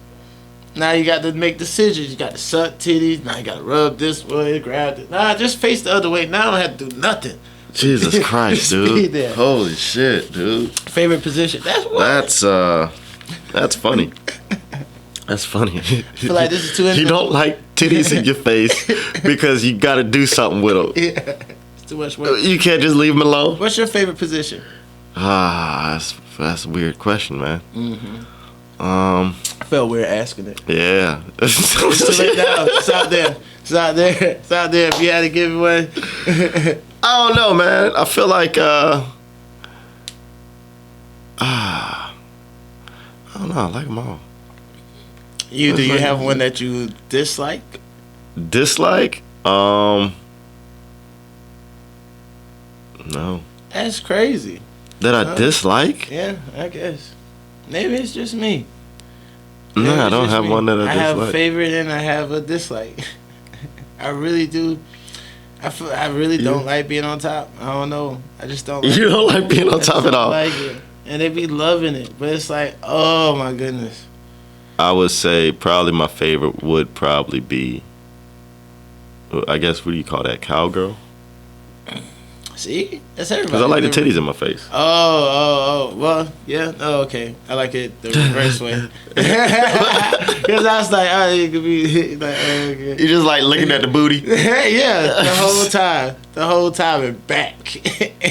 Now you got to make decisions. You got to suck titties. Now you got to rub this way, grab it. Nah, just face the other way. Now I don't have to do nothing. Jesus Christ, dude. Holy shit, dude. Favorite position. That's funny. That's funny. I feel like this is too You don't like titties in your face because you got to do something with them. Yeah. It's too much work. You can't just leave them alone? What's your favorite position? That's a weird question, man. I felt weird asking it. Yeah. It's too late now. It's out there. If you had to give it away. I don't know, man. I feel like I don't know. I like them all. Do you have one that you dislike? Dislike? No. That's crazy. That I dislike? Yeah, I guess. Maybe it's just me. No, I don't have one that I dislike. I have a favorite and I have a dislike. I really do. I really don't like being on top. I don't know. I just don't like You don't like being on top at all? Like it. And they be loving it. But it's like, oh my goodness. I would say probably my favorite would probably be I guess, what do you call that? Cowgirl? See? That's everybody. Because I like the titties in my face. Oh. Well, yeah. Oh, okay. I like it the reverse way. Because I was like, it could be like, okay. You just like looking at the booty? Yeah, the whole time and back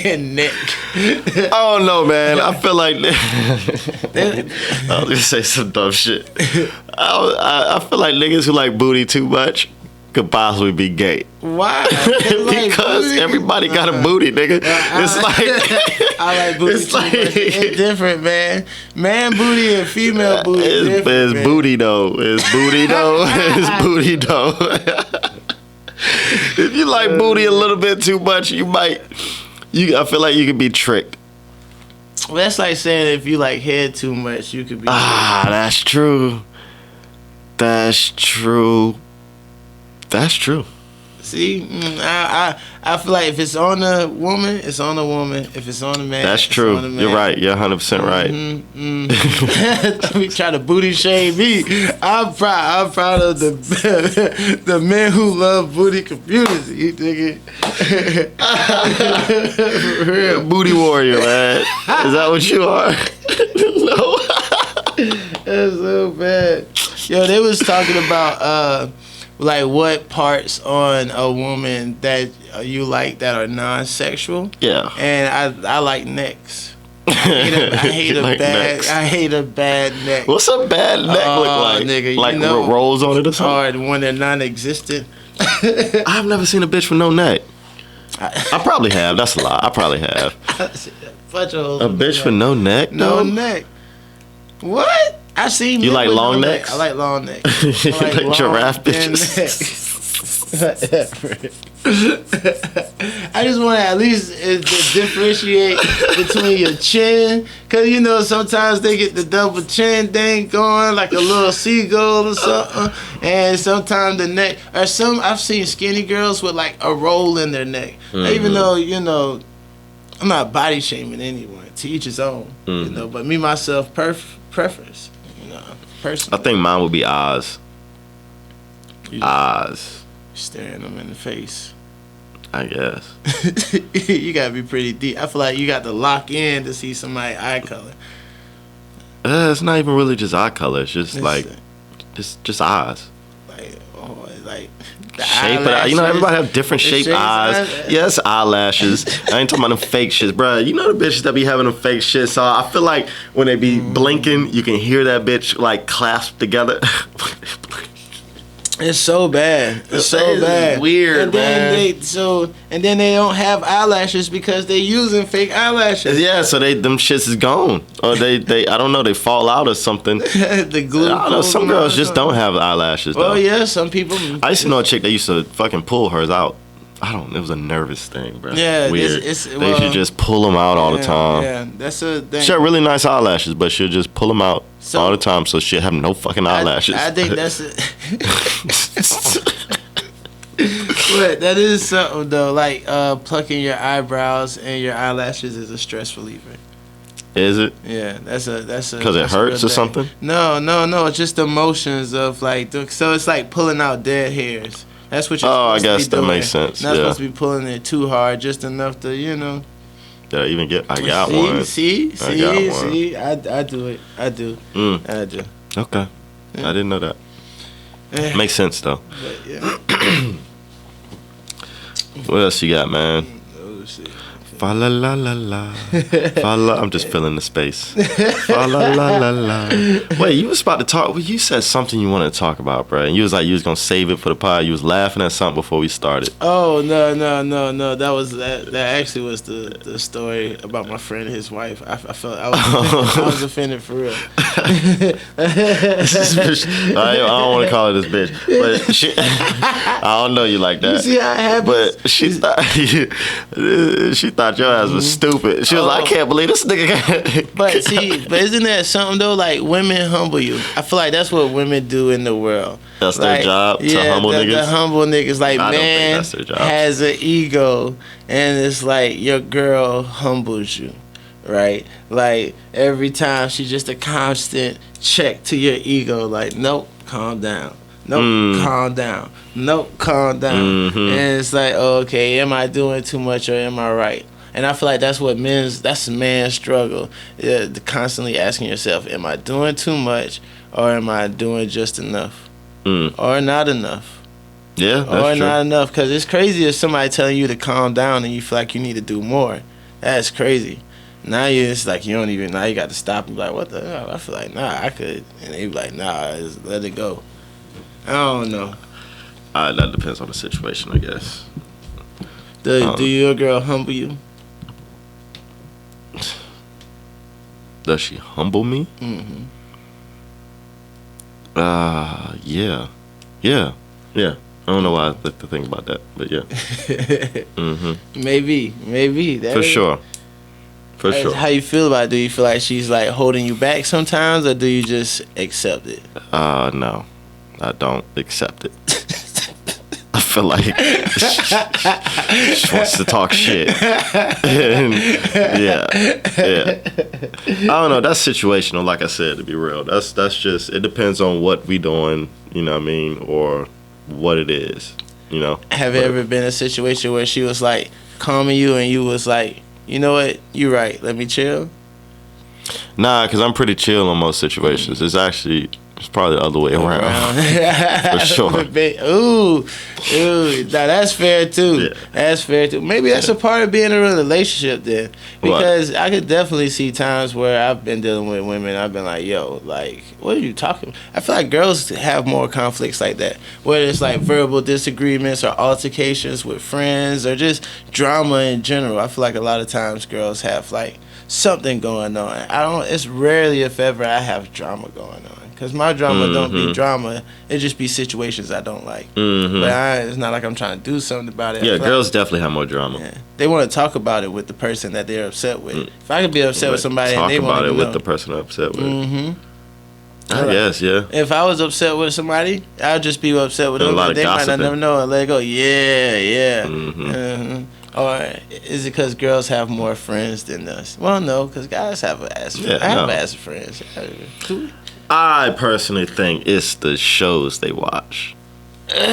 and neck. I don't know, man. I feel like I was gonna say some dumb shit. I feel like niggas who like booty too much could possibly be gay. Why? Because everybody got a booty, nigga. It's like I like booty too much. It's different, man. Man booty and female booty. It's booty though. It's booty though. It's booty though. If you like booty a little bit too much, I feel like you could be tricked. Well, that's like saying if you like head too much, you could be. That's true. That's true. That's true. See, I feel like if it's on a woman, it's on a woman. If it's on a man, that's true. On a man. You're right. You're 100% right. We try to booty shame me. I'm proud of the men who love booty computers. You dig it? For real. Booty warrior, man. Is that what you are? No. That's so bad. Yo, they was talking about like what parts on a woman that you like that are non-sexual. Yeah. And I like necks. I hate a bad neck. What's a bad neck look like? Nigga, like rolls on it or something? Or when they're non-existent. I've never seen a bitch with no neck. I probably have. That's a lie. I probably have. A bitch with no neck? No neck. What? I seen you like long necks? I like long necks. You like giraffe bitches? I just want to at least differentiate between your chin, cause you know sometimes they get the double chin thing going like a little seagull or something, and sometimes the neck. Or I've seen skinny girls with like a roll in their neck. Mm-hmm. Even though I'm not body shaming anyone. To each his own. Mm-hmm. But me myself preference. Personally. I think mine would be Oz. Oz. Staring them in the face. I guess. You gotta be pretty deep. I feel like you got to lock in to see somebody's eye color. It's not even really just eye color. It's just just eyes. Like the shape of the, everybody have different shaped eyes. Yes, eyelashes. I ain't talking about them fake shits, bro. You know the bitches that be having them fake shit. So I feel like when they be blinking, you can hear that bitch like clasped together. It's so bad. It's so bad. Weird, and then man. And then they don't have eyelashes because they using fake eyelashes. Yeah, so them shits is gone, or they I don't know, they fall out or something. The glue. I don't know. Some girls just don't have eyelashes. Though. Oh yeah, some people. I used to know a chick that used to fucking pull hers out. It was a nervous thing, bro. Yeah, weird. They should just pull them out all the time. Yeah, that's a thing. She had really nice eyelashes, but she'll just pull them out all the time, so she'll have no fucking eyelashes. I think that's it. But that is something though. Like plucking your eyebrows and your eyelashes is a stress reliever. Is it? Yeah, that's a. Because it hurts or something? No. It's just the motions of like. So it's like pulling out dead hairs. That's what you're supposed to be doing. I guess that makes sense. Not supposed to be pulling it too hard, just enough to, Did I even get? I got one. See, I do it. I do. I do. Okay. Yeah. I didn't know that. Makes sense though. But, yeah. What else you got, man? Oh shit. Fa la la la la. Fa la. I'm just filling the space. Fa la la la la. Wait, you was about to talk. Well, you said something you wanted to talk about, bro. And you was like, you was gonna save it for the pod. You was laughing at something before we started. Oh no. That actually was the story about my friend and his wife. I felt I was offended for real. I don't want to call her this bitch, but I don't know you like that. You see how it happens? But she thought your ass was stupid. She was like, I can't believe this nigga. But isn't that something though? Like women humble you. I feel like that's what women do in the world. That's their job to humble niggas. The humble niggas, like man has an ego, and it's like your girl humbles you, right? Like every time she's just a constant check to your ego. Like nope, calm down. Nope, calm down. Nope, calm down. And it's like, okay, am I doing too much or am I right? And I feel like that's a man's struggle. Constantly asking yourself, am I doing too much or am I doing just enough? Or not enough? Yeah, that's or true. Not enough. Because it's crazy if somebody telling you to calm down and you feel like you need to do more. That's crazy. Now it's like you don't even, now you got to stop and be like, what the hell? I feel like, nah, I could. And they be like, nah, just let it go. I don't know. That depends on the situation, I guess. Do your girl humble you? Does she humble me? Yeah. I don't know why I like to think about that, but yeah. Maybe. For sure. How you feel about it? Do you feel like she's like holding you back sometimes, or do you just accept it? No, I don't accept it. I feel like she wants to talk shit. yeah. I don't know. That's situational, like I said, to be real. That's just, it depends on what we doing, you know what I mean, or what it is, you know. Have you ever been in a situation where she was like calming you and you was like, you know what, you right, let me chill? Nah, because I'm pretty chill in most situations. It's probably the other way around. For sure. Ooh, now that's fair too. Yeah. That's fair too. Maybe that's a part of being in a relationship then. Because I could definitely see times where I've been dealing with women, I've been like, yo, like, what are you talking about? I feel like girls have more conflicts like that. Whether it's like verbal disagreements or altercations with friends or just drama in general. I feel like a lot of times girls have like something going on. It's rarely if ever I have drama going on. Because my drama don't be drama. It just be situations I don't like. But it's not like I'm trying to do something about it. Yeah, girls definitely have more drama. Yeah. They want to talk about it with the person that they're upset with. If I could be upset with somebody and they want to talk about it with the person I'm upset with. I guess, yeah. If I was upset with somebody, I'd just be upset with them. They might not never know and let it go. Yeah. Or is it because girls have more friends than us? Well, no, because guys have ass friends. I personally think it's the shows they watch. All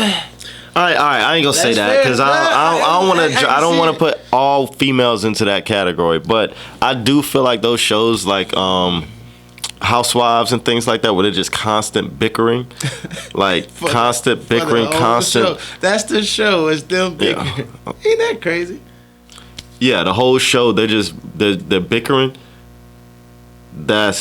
right. I ain't gonna say that because I don't want to put all females into that category. But I do feel like those shows like Housewives and things like that, where they're just constant bickering, like constant bickering. That's the show. It's them bickering. Yeah. Ain't that crazy? Yeah, the whole show they're bickering. I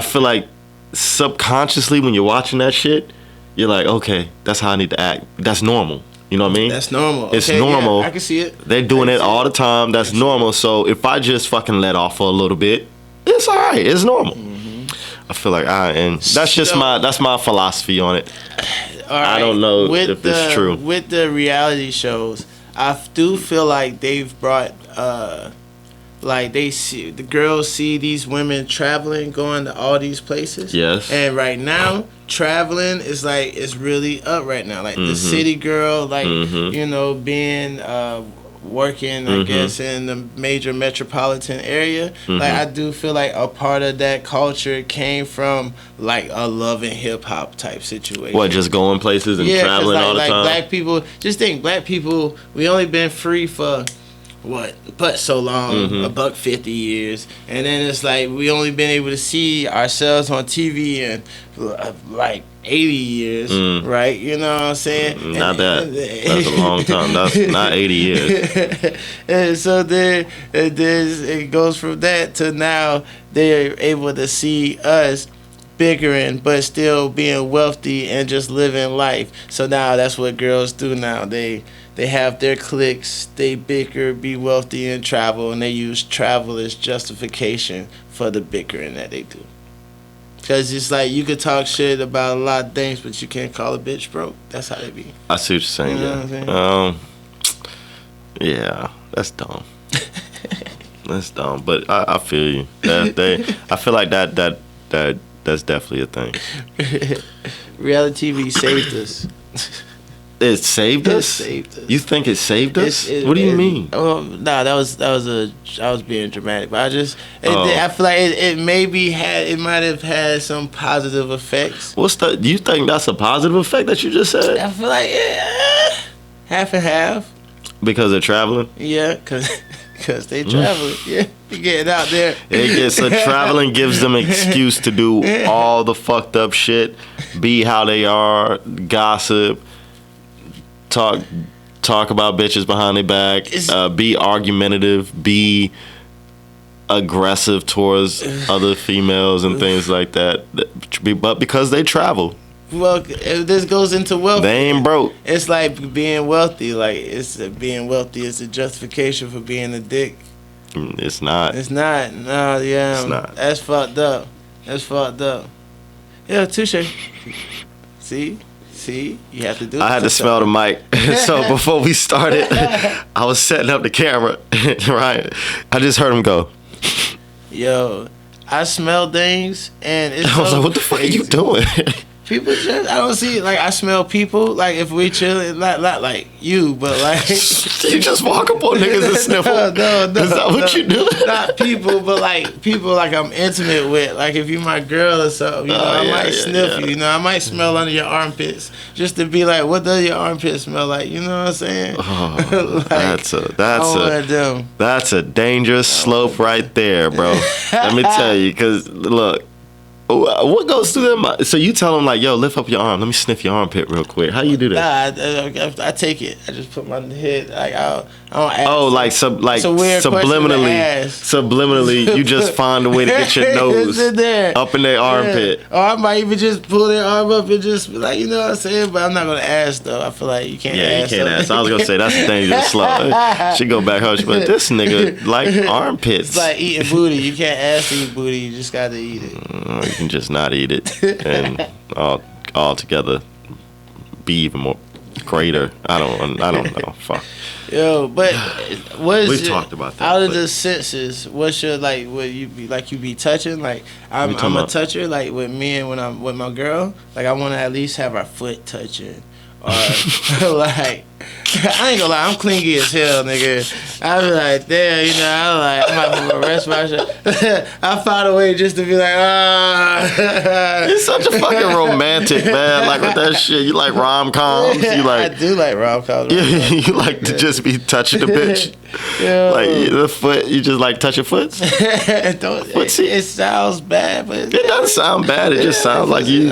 feel like subconsciously when you're watching that shit, you're like, okay, that's how I need to act. That's normal. You know what I mean? That's normal. It's normal. Yeah, I can see it. They're doing it all the time. That's normal. So if I just fucking let off for a little bit, it's all right. It's normal. I feel like and that's just my philosophy on it. I don't know if it's true. With the reality shows, I do feel like they've brought the girls see these women traveling, going to all these places. Yes. And right now, traveling is like, it's really up right now. Like the city girl, like, you know, being working, I guess, in the major metropolitan area. Like, I do feel like a part of that culture came from like a Love and Hip Hop type situation. What, just going places and traveling all the time? Black people, black people, we only been free for but so long, $150 years, and then it's like we only been able to see ourselves on TV in like 80 years, right? You know what I'm saying? Not that. That's a long time. That's not 80 years. And so then it goes from that to now they're able to see us bickering but still being wealthy and just living life. So now that's what girls do now. They have their cliques, they bicker, be wealthy, and travel, and they use travel as justification for the bickering that they do. Because it's like you could talk shit about a lot of things, but you can't call a bitch broke. That's how they be. I see what you're saying, you know what I'm saying? Yeah, that's dumb. That's dumb, but I feel you. I feel like that's definitely a thing. Reality TV saved us. It saved us? You think it saved us? What do you mean? Nah, I was being dramatic, but I feel like it might have had some positive effects. Do you think that's a positive effect that you just said? I feel like half and half. Because they're traveling? Yeah, because they traveling. Yeah, they getting out there. So traveling gives them an excuse to do all the fucked up shit, be how they are, gossip, talk about bitches behind their back, be argumentative, be aggressive towards other females and things like that. But because they travel. Well, this goes into wealth. They ain't broke. It's like being wealthy. Like being wealthy is a justification for being a dick. It's not. It's not. No, yeah. It's not. That's fucked up. Yeah, touche. See, you have to do it. I had to smell the mic. So before we started, I was setting up the camera. Right. I just heard him go. Yo, I smell things and it's I was like, what the fuck are you doing? People just, I don't see, like, I smell people, like, if we chilling, not like you, but like. You just walk up on niggas and sniffle? No. Is that what you do? Not people, but like, people like I'm intimate with. Like, if you my girl or something, you know, I might sniff you, you know, I might smell under your armpits, just to be like, what does your armpit smell like? You know what I'm saying? Oh, like, that's a dangerous slope right there, bro. Let me tell you, because, look. What goes through their mind? So you tell them like, "Yo, lift up your arm. Let me sniff your armpit real quick." How you do that? Nah, I take it. I just put my head like I don't ask. Oh, like subliminally, you just find a way to get your nose up in their armpit. Or I might even just pull their arm up and just be like, you know what I'm saying? But I'm not gonna ask though. I feel like you can't. Yeah, you can't ask. I was gonna say that's the dangerous slope. She go back home. But this nigga like armpits. It's like eating booty. You can't ask to eat booty. You just gotta eat it. You can just not eat it and all together be even more greater. I don't know. Fuck. Yo, but we talked about that. Out of the senses, what's your like? Would you be like you be touching? Like I'm a toucher. Like with me and when I'm with my girl, like I want to at least have our foot touching. Or like I ain't gonna lie, I'm clingy as hell, nigga. I be like, damn, you know, I might go rest my shit. I found a way just to be like, You're such a fucking romantic, man. Like with that shit, you like rom-coms. You like I do like rom-coms. You like to just be touching the bitch. Yo. Like the foot, you just like touching foots. It sounds bad, but it doesn't sound bad. It just sounds like you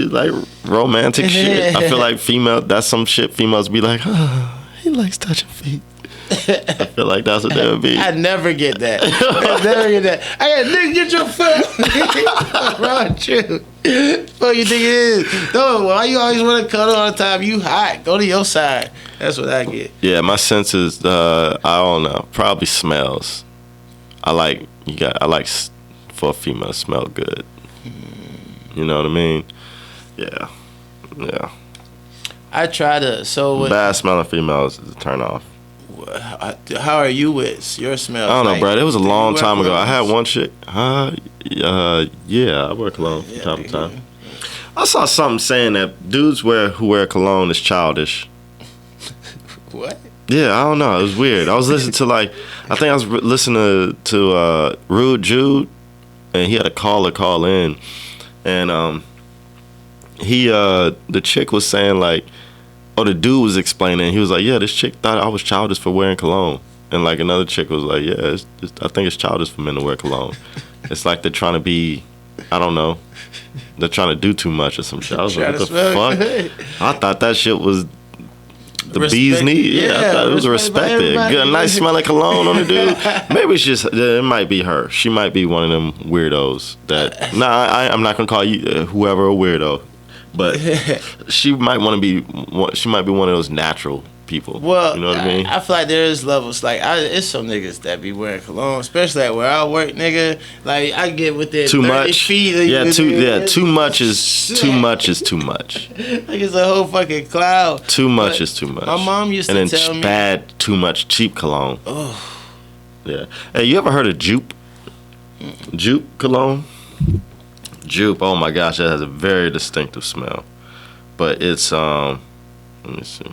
like romantic shit. I feel like that's some shit females be like, oh, he likes touching feet. I feel like that's what they would be. I never get that. I got nigga, get your foot. Wrong, true. Fuck you think it is? No, why you always want to cuddle all the time? You hot. Go to your side. That's what I get. Yeah, my senses. I don't know. Probably smells. I like for a female to smell good. You know what I mean? Yeah. I try to. Bad smelling females is a turn off. How are you with your smell? I don't know, bro. It was a long time ago. I had one chick. Yeah, I wear cologne from time to time. I saw something saying that dudes who wear cologne is childish. What? Yeah, I don't know. It was weird. I was listening to I think I was listening to Rude Jude, and he had a caller call in, and the chick was saying like, the dude was explaining. He was like, yeah, this chick thought I was childish for wearing cologne. And like another chick was like, yeah, I think it's childish for men to wear cologne. It's like they're trying to be, I don't know, they're trying to do too much or some shit. I was like, what the fuck? I thought that shit was the bee's knees. Yeah, I thought it was respected. Good, nice smelling cologne on the dude. Maybe it's just, it might be her. She might be one of them weirdos that, I'm not going to call you whoever a weirdo. But she might be one of those natural people. Well, you know what I mean? I feel like there is levels. Like, it's some niggas that be wearing cologne, especially at where I work, nigga. Like, I get with it. Too much. Feet, too much is too much. Like it's a whole fucking cloud. Too much is too much. My mom used to tell me. Bad, too much, cheap cologne. Oh. Yeah. Hey, you ever heard of Jupe? Jupe cologne? Jupe, oh my gosh, that has a very distinctive smell. But it's Let me see.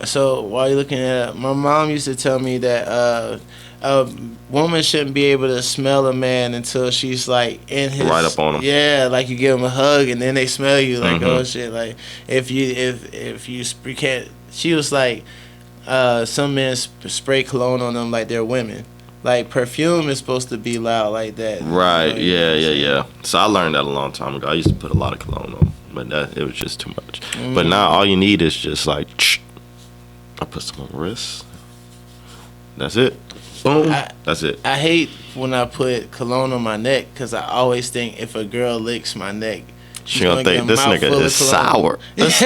So while you're looking at it, my mom used to tell me that a woman shouldn't be able to smell a man until she's like in his right up on him. Yeah, like you give him a hug and then they smell you like oh shit. Like if you can't. She was like, some men spray cologne on them like they're women. Like perfume is supposed to be loud like that. Right. Yeah. So I learned that a long time ago. I used to put a lot of cologne on, but it was just too much. But now all you need is just like. I put some on the wrist. That's it. Boom. That's it. I hate when I put cologne on my neck because I always think if a girl licks my neck, she gonna think this nigga is sour. Yeah. This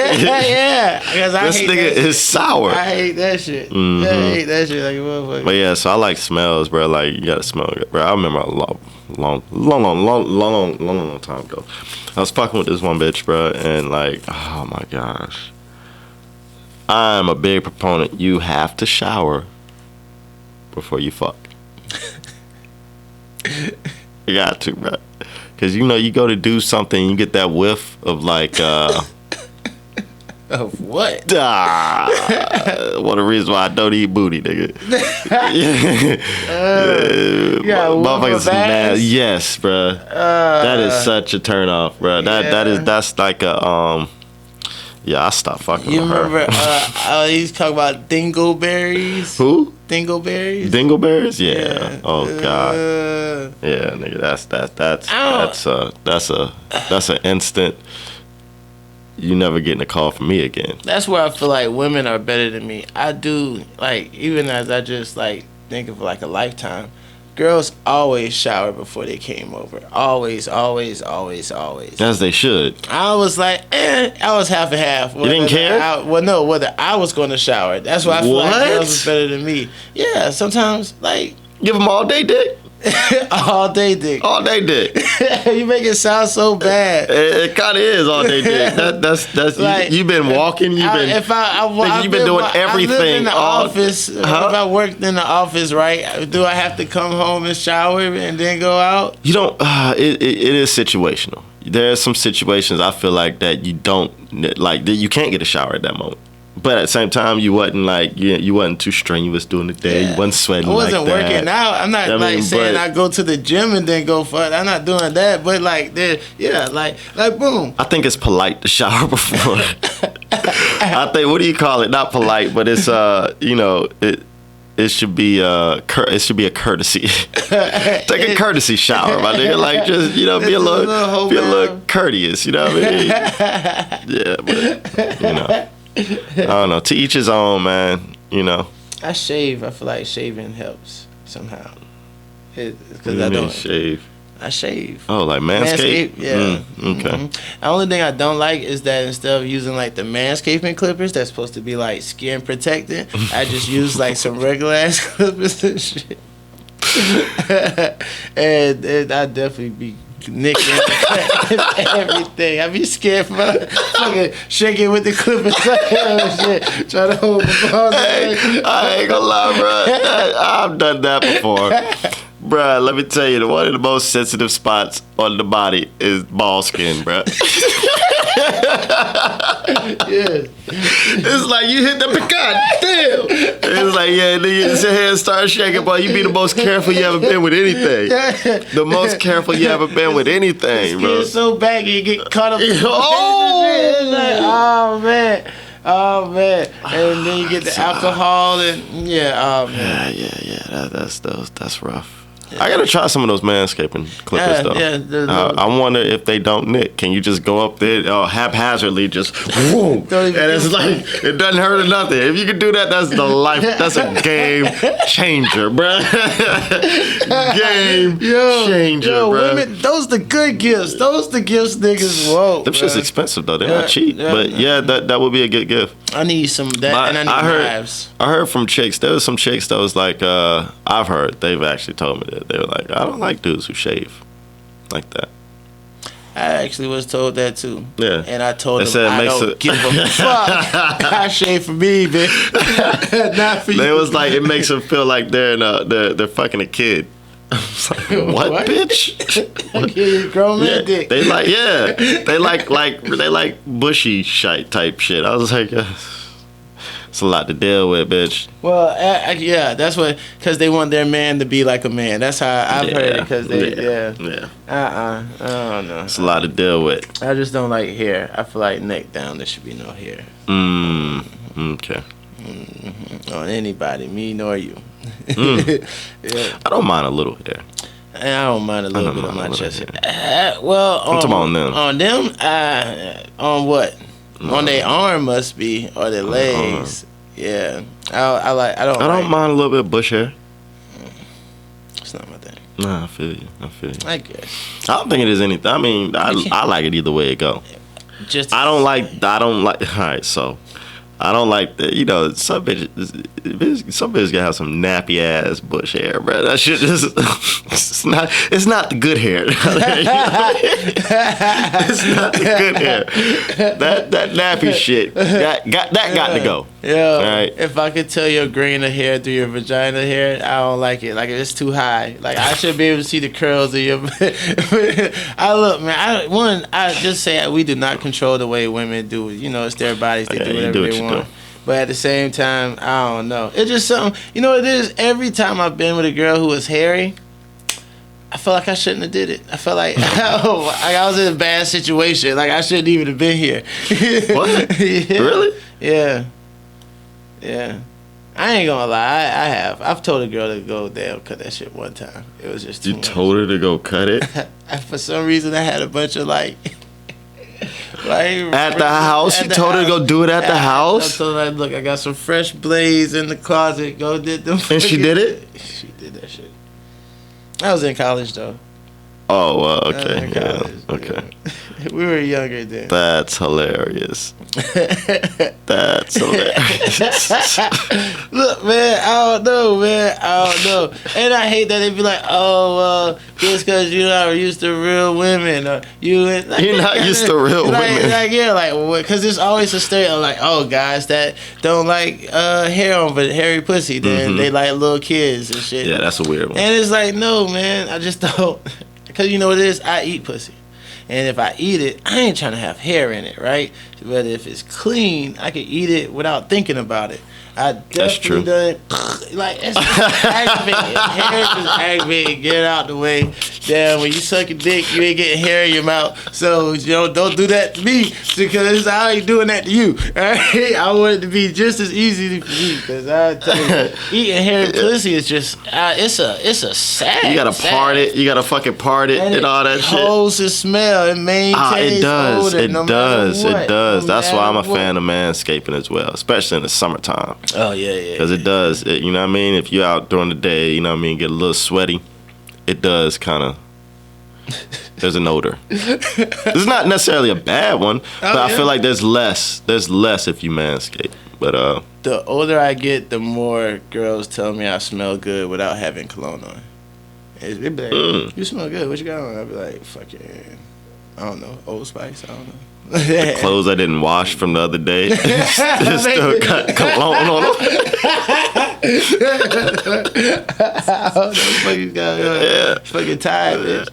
nigga is sour. I hate that shit. I hate that shit like a motherfucker. But yeah, so I like smells, bro. Like you gotta smell good, bro. I remember a long time ago. I was fucking with this one bitch, bro, and like, oh my gosh. I'm a big proponent. You have to shower before you fuck. You got to, bro. Because, you know, you go to do something, you get that whiff of, like, Of what? One of the reasons why I don't eat booty, nigga. Motherfuckers mad. Yes, bro. That is such a turn off, bro. That's like a, yeah, I stopped fucking you with her. remember, he used to talk about dingleberries? Who? Dingleberries? Dingleberries? Yeah. Oh God. Yeah, nigga, that's an instant. You never getting a call from me again. That's where I feel like women are better than me. I do, like, even as I just like think of like a lifetime. Girls always shower before they came over. Always. As they should. I was like, I was half and half. You didn't care? Whether I was going to shower. That's why I feel like girls was better than me. Yeah, sometimes, like. Give them all day dick. All day dick. All day dick. You make it sound so bad. It kind of is all day dick. That's like, you've been walking. You've been doing everything. I live in the office. If I worked in the office, right? Do I have to come home and shower and then go out? You don't. It is situational. There are some situations I feel like that you don't like. That you can't get a shower at that moment. But at the same time, you wasn't like you wasn't too strenuous during the day. Yeah. You wasn't sweating. I wasn't like working out. I'm not saying I go to the gym and then go fuck. I'm not doing that. But like boom. I think it's polite to shower before. I think what do you call it? Not polite, but it's it should be a courtesy. Take a courtesy shower, my nigga. Like just be a little courteous. You know what I mean? Yeah, but I don't know. To each his own, man. You know. I shave. I feel like shaving helps somehow. Because I don't shave. I shave. Oh, like manscape? Yeah. Okay. The only thing I don't like is that instead of using like the manscaping clippers that's supposed to be like skin protecting, I just use like some regular ass clippers and shit. and I definitely be nicking everything. I be scared for fucking shaking with the clippers and shit. Trying to hold the balls. Hey, I ain't gonna lie, bro. I've done that before. Bruh, let me tell you, one of the most sensitive spots on the body is ball skin, bruh. Yeah. It's like you hit the God damn. It's like, yeah, nigga, your hands start shaking, boy. You be the most careful you ever been with anything. The most careful you ever been with anything, bro. It's so baggy, you get caught up. Oh man. And then you get the alcohol and yeah. That's rough. I gotta try some of those manscaping clippers though. Yeah, I wonder if they don't nick. Can you just go up there haphazardly, just whoom, and it's like it doesn't hurt or nothing. If you can do that, that's that's a game changer, bruh. Game changer, bruh. Women, those the good gifts. Those the gifts niggas want. Them shit's expensive though. They're not cheap, but that would be a good gift. I need some of that, and I need knives. I heard from chicks. There was some chicks that was like, I've heard they've actually told me that. They were like, I don't like dudes who shave like that. I actually was told that too. Yeah. And I told them I don't give a fuck. I shave for me, bitch. Not for you. It was like it makes them feel like they're fucking a kid. What, bitch? Grown man dick. They like bushy shite type shit. I was like, it's a lot to deal with, bitch. Well, yeah, that's what, because they want their man to be like a man. That's how I've heard it. Because I don't know. It's a lot to deal with. I just don't like hair. I feel like neck down there should be no hair. Okay. Mm-hmm. On anybody, me nor you. Yeah. I don't mind a little hair. And I don't mind a little bit on my chest. Well, I'm talking about on them. On them, on what? No. On their arm must be, or their legs. Yeah, I don't mind a little bit of bush hair. It's not my thing. Nah, I feel you. I guess. I don't think it is anything. I mean, I like it either way it go. I don't like. All right, so I don't like the. You know, some bitches gotta have some nappy ass bush hair, bro. That shit just. It's not the good hair. It's not the good hair. That nappy shit got to go. Yeah. Right? If I could tell your grain of hair through your vagina hair, I don't like it. Like, it's too high. Like, I should be able to see the curls of your. I just say we do not control the way women do it. You know, it's their bodies. They do whatever they want. But at the same time, I don't know. It's just something. You know what it is? Every time I've been with a girl who was hairy, I felt like I shouldn't have did it. I felt like, I was in a bad situation. Like, I shouldn't even have been here. What? Yeah. Really? Yeah. Yeah. I ain't gonna lie. I have. I've told a girl to go down, cut that shit one time. It was just too much. You told her to go cut it? For some reason, I had a bunch of like at the house? You told her to go do it at the house? I told her, look, I got some fresh blades in the closet. Go did them. And she did it? She did that shit. I was in college, though. Oh, okay. Yeah, okay. We were younger then. That's hilarious. That's hilarious. Look, man, I don't know. And I hate that they be like, just because you're not used to real women. Or you're not used to real women. Because there's always a stereotype, like, guys that don't like hair on but hairy pussy, then they like little kids and shit. Yeah, that's a weird one. And it's like, no, man, I just don't. Because you know what it is? I eat pussy. And if I eat it, I ain't trying to have hair in it, right? But if it's clean, I can eat it without thinking about it. I definitely done like it's aggravating. Hair is just aggravating. Get it out the way. Damn, when you suck a dick, you ain't getting hair in your mouth. So don't do that to me because I ain't doing that to you. All right? I want it to be just as easy for me because I tell you, eating hairy pussy is just it's a sad. You gotta part it. You gotta fucking part it and all that shit. It holds the smell. It maintains. It does. Odor, it does. That's why I'm a fan of manscaping as well, especially in the summertime. Oh yeah. Because it does. You know what I mean? If you're out during the day, you know what I mean, get a little sweaty, it does kind of. There's an odor. It's not necessarily a bad one, but I feel like there's less. There's less if you manscape. But the older I get, the more girls tell me I smell good without having cologne on. They be like, you smell good. What you got on? I be like, fucking, I don't know, Old Spice. I don't know. The clothes I didn't wash from the other day still got cologne on them. I don't know what the fuck you got on. Yeah. Fucking tired, bitch.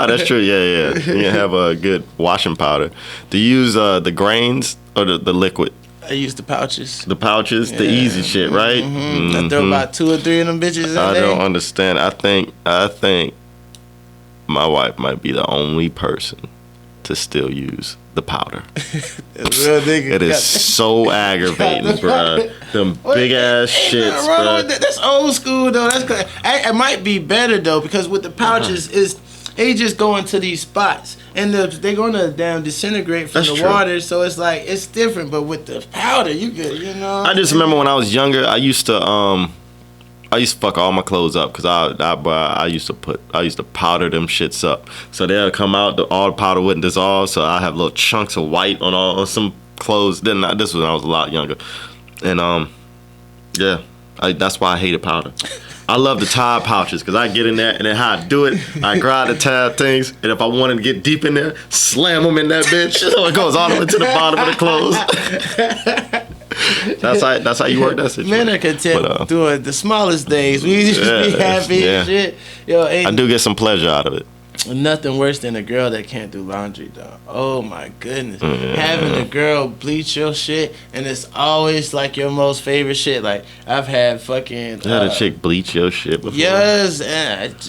That's true. Yeah. You have a good washing powder. Do you use the grains or the liquid? I use the pouches. The pouches, the easy shit, right? I throw about 2 or 3 of them bitches in there. I don't understand. I think my wife might be the only person to still use the powder. Real nigga. It is so aggravating, bro. Them big ass shits, bro. That's old school though. It might be better though because with the pouches they just go into these spots and they're gonna disintegrate from the water. So it's like it's different. But with the powder, you good, you know. I just remember when I was younger, I used to fuck all my clothes up because I used to powder them shits up. So they'll come out, all the powder wouldn't dissolve. So I have little chunks of white on some clothes. This was when I was a lot younger, and that's why I hated powder. I love the Tide pouches because I get in there and then how I do it, I grab the Tide things, and if I wanted to get deep in there, slam them in that bitch so it goes all the way to the bottom of the clothes. That's how you work that situation. Men are content doing the smallest things. We just be happy and shit. Yo, I do get some pleasure out of it. Nothing worse than a girl that can't do laundry, though. Oh my goodness, having a girl bleach your shit, and it's always like your most favorite shit. Like I've had fucking. You had a chick bleach your shit before. Yes,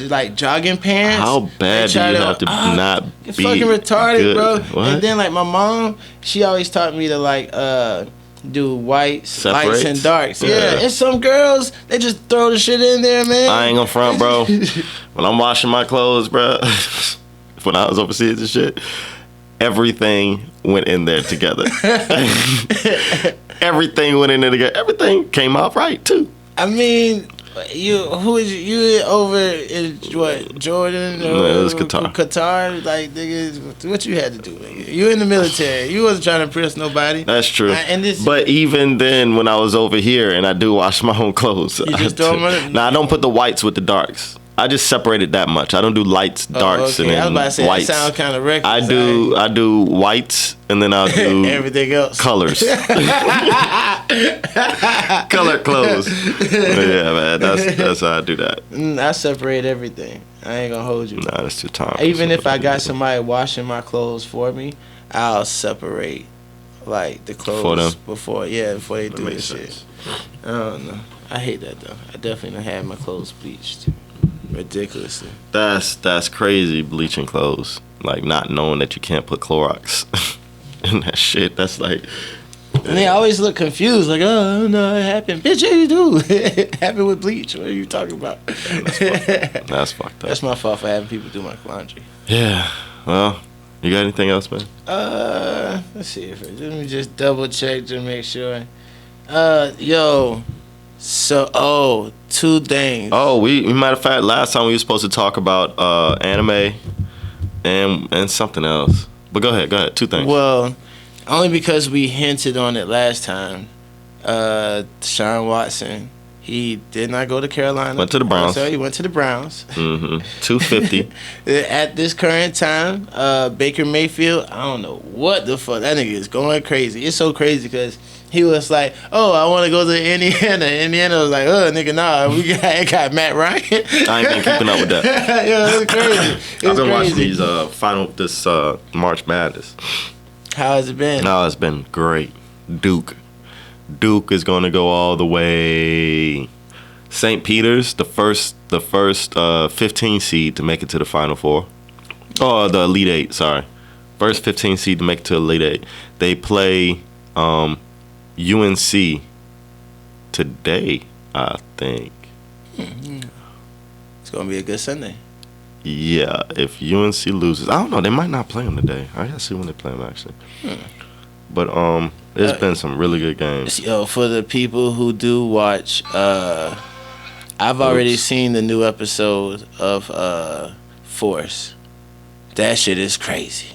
like jogging pants. How bad do you have to not be fucking retarded, good? bro? What? And then like my mom, she always taught me to like do whites, lights, and darks. Yeah, and some girls, they just throw the shit in there, man. I ain't gonna front, bro. When I'm washing my clothes, bro, when I was overseas and shit, everything went in there together. Everything went in there together. Everything came out right, too. I mean, you over in what, Jordan or no, it was Qatar. Qatar, like nigga, what you had to do, nigga? You in the military. You wasn't trying to impress nobody. That's true. But even then, when I was over here and I do wash my own clothes, you just throw them in? Nah, I don't put the whites with the darks. I just separated that much. I don't do lights, darks, and then I was about to say, whites. That sound kind of reckless. I do whites, and then I'll do everything else. Colors. Colored clothes. Yeah, man. That's how I do that. I separate everything. I ain't gonna hold you. Nah, that's too time. Even if I got somebody washing my clothes for me, I'll separate like the clothes before they do this shit. I don't know. I hate that though. I definitely don't have my clothes bleached. Ridiculously. That's crazy, bleaching clothes. Like not knowing that you can't put Clorox in that shit. That's like. And they always look confused, like, oh no, it happened. Bitch, yeah, you do. It happened with bleach. What are you talking about? That's fucked up. That's my fault for having people do my laundry. Yeah. Well, you got anything else, man? Let's see. Let me just double check to make sure. So, two things. Oh, matter of fact, last time we were supposed to talk about anime and something else. But go ahead. Two things. Well, only because we hinted on it last time. Deshaun Watson, he did not go to Carolina. Went to the Browns. So he went to the Browns. 250. At this current time, Baker Mayfield, I don't know what the fuck. That nigga is going crazy. It's so crazy because he was like, oh, I want to go to Indiana. Indiana was like, oh, nigga, nah, we got Matt Ryan. I ain't been keeping up with that. Yeah, it's crazy. I've been watching these this March Madness. How has it been? No, it's been great. Duke is going to go all the way. St. Peter's, the first 15 seed to make it to the Final Four. Oh, the Elite Eight, sorry. First 15 seed to make it to the Elite Eight. They play UNC today, I think. It's going to be a good Sunday. Yeah, if UNC loses, I don't know. They might not play them today. I gotta see when they play them actually. But there's been some really good games. Yo, for the people who do watch, I've already seen the new episode of Force. That shit is crazy.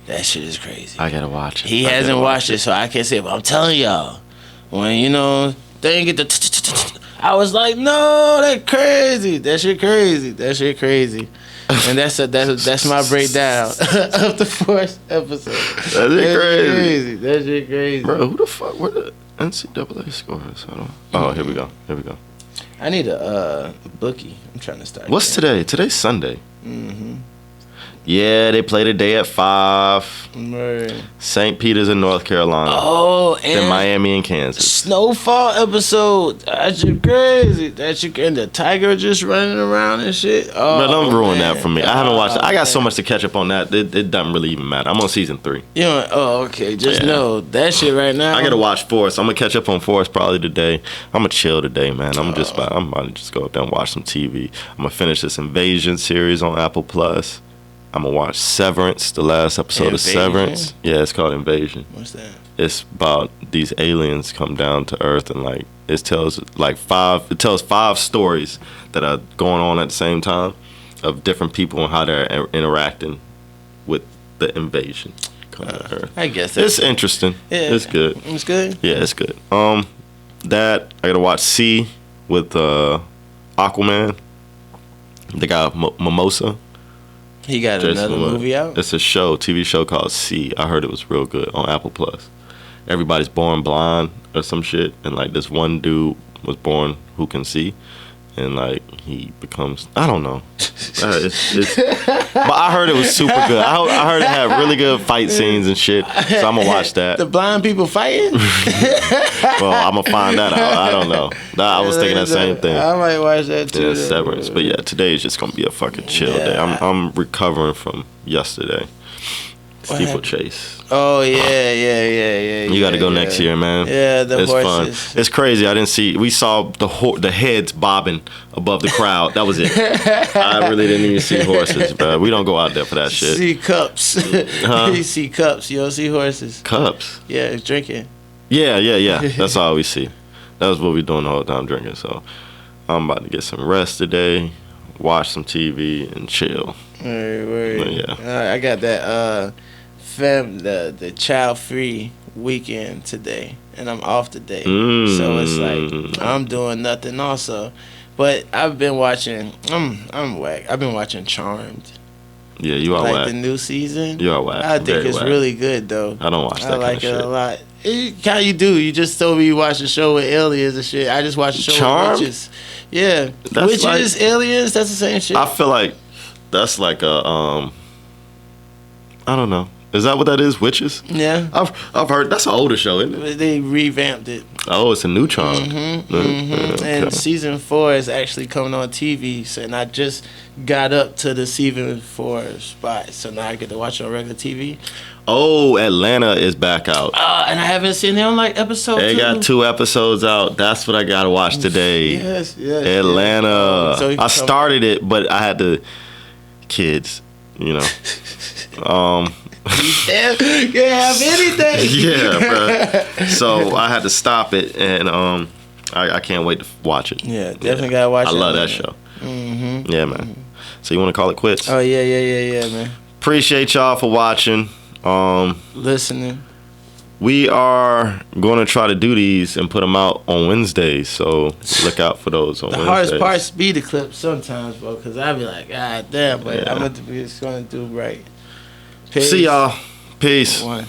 I gotta watch it. He hasn't watched it, so I can't say it. But I'm telling y'all, when they get the. I was like, no, that's crazy. That shit crazy. And that's my breakdown of the fourth episode. That shit crazy. Bro, who the fuck? Where the NCAA scores? Oh, here we go. I need a bookie. I'm trying to start. What's today? Today's Sunday. Yeah, they play today at 5. Right. St. Peter's in North Carolina. Oh, and then Miami and Kansas. Snowfall episode. That shit crazy. And the tiger just running around and shit. Oh, but don't ruin that for me. I haven't watched it. I got so much to catch up on that. It doesn't really even matter. I'm on season 3. Okay. Just know that shit right now. I gotta watch Force. I'm gonna catch up on Force probably today. I'm gonna chill today, man. I'm about to just go up there and watch some TV. I'm gonna finish this Invasion series on Apple Plus. I'm gonna watch Severance, the last episode of Severance. Yeah, it's called Invasion. What's that? It's about these aliens come down to Earth and it tells 5 stories that are going on at the same time of different people and how they're interacting with the invasion coming to Earth. I guess it's interesting. Yeah, it's good. It's good. Yeah, it's good. That I gotta watch C with Aquaman. The guy Mimosa. He got another movie out? It's a TV show called C. I heard it was real good on Apple Plus. everybody's born blind or some shit, and like this one dude was born who can see, and like he becomes, I don't know. But I heard it was super good. I heard it had really good fight scenes and shit, so I'm gonna watch that. The blind people fighting? Well, I'm gonna find that out. I don't know. I was thinking that same thing. I might watch that too. Yeah, Severance. But yeah, today is just gonna be a fucking chill day. I'm recovering from yesterday. Steeplechase. Oh yeah. You got to go next year, man. Yeah, the it's horses. Fun. It's crazy. I didn't see. We saw the heads bobbing above the crowd. That was it. I really didn't even see horses, bro. We don't go out there for that shit. See cups. You see cups. You don't see horses. Cups. Yeah, it's drinking. Yeah. That's all we see. That's what we doing the whole time, drinking. So I'm about to get some rest today, watch some TV, and chill. Word. Yeah. I got that. The child-free weekend today, and I'm off today, so it's like I'm doing nothing also. But I've been watching. I'm whack. I've been watching Charmed. Yeah, you are like whack. The new season. You are whack. I think Very it's whack. really good though. I don't watch that. I like kind of it shit. a lot. How you do? You just told me you watched a show with aliens and shit. I just watched a show Charmed? with witches. Yeah, That's witches, aliens. That's the same shit. I feel like that's like a I don't know. Is that what that is? Witches? Yeah. I've heard that's an older show, isn't it? They revamped it. Oh, it's a new Charm. Okay. And season 4 is actually coming on TV. So and I just got up to the season 4 spot. So now I get to watch it on regular TV. Oh, Atlanta is back out. And I haven't seen it on like episode 2. They got 2 episodes out. That's what I gotta watch today. Yes. Atlanta. So I started it, but I had to kids, you know. You can't have anything. Yeah, bro. So I had to stop it, and I can't wait to watch it. Yeah, definitely gotta watch it. I love that show. Yeah, man. So you want to call it quits? Oh yeah, man. Appreciate y'all for watching. Listening. We are going to try to do these and put them out on Wednesdays, so look out for those on Wednesdays. The hardest parts be the clips sometimes, bro, because I be like, God damn, but I'm going to do right. Peace. See y'all. Peace. 1.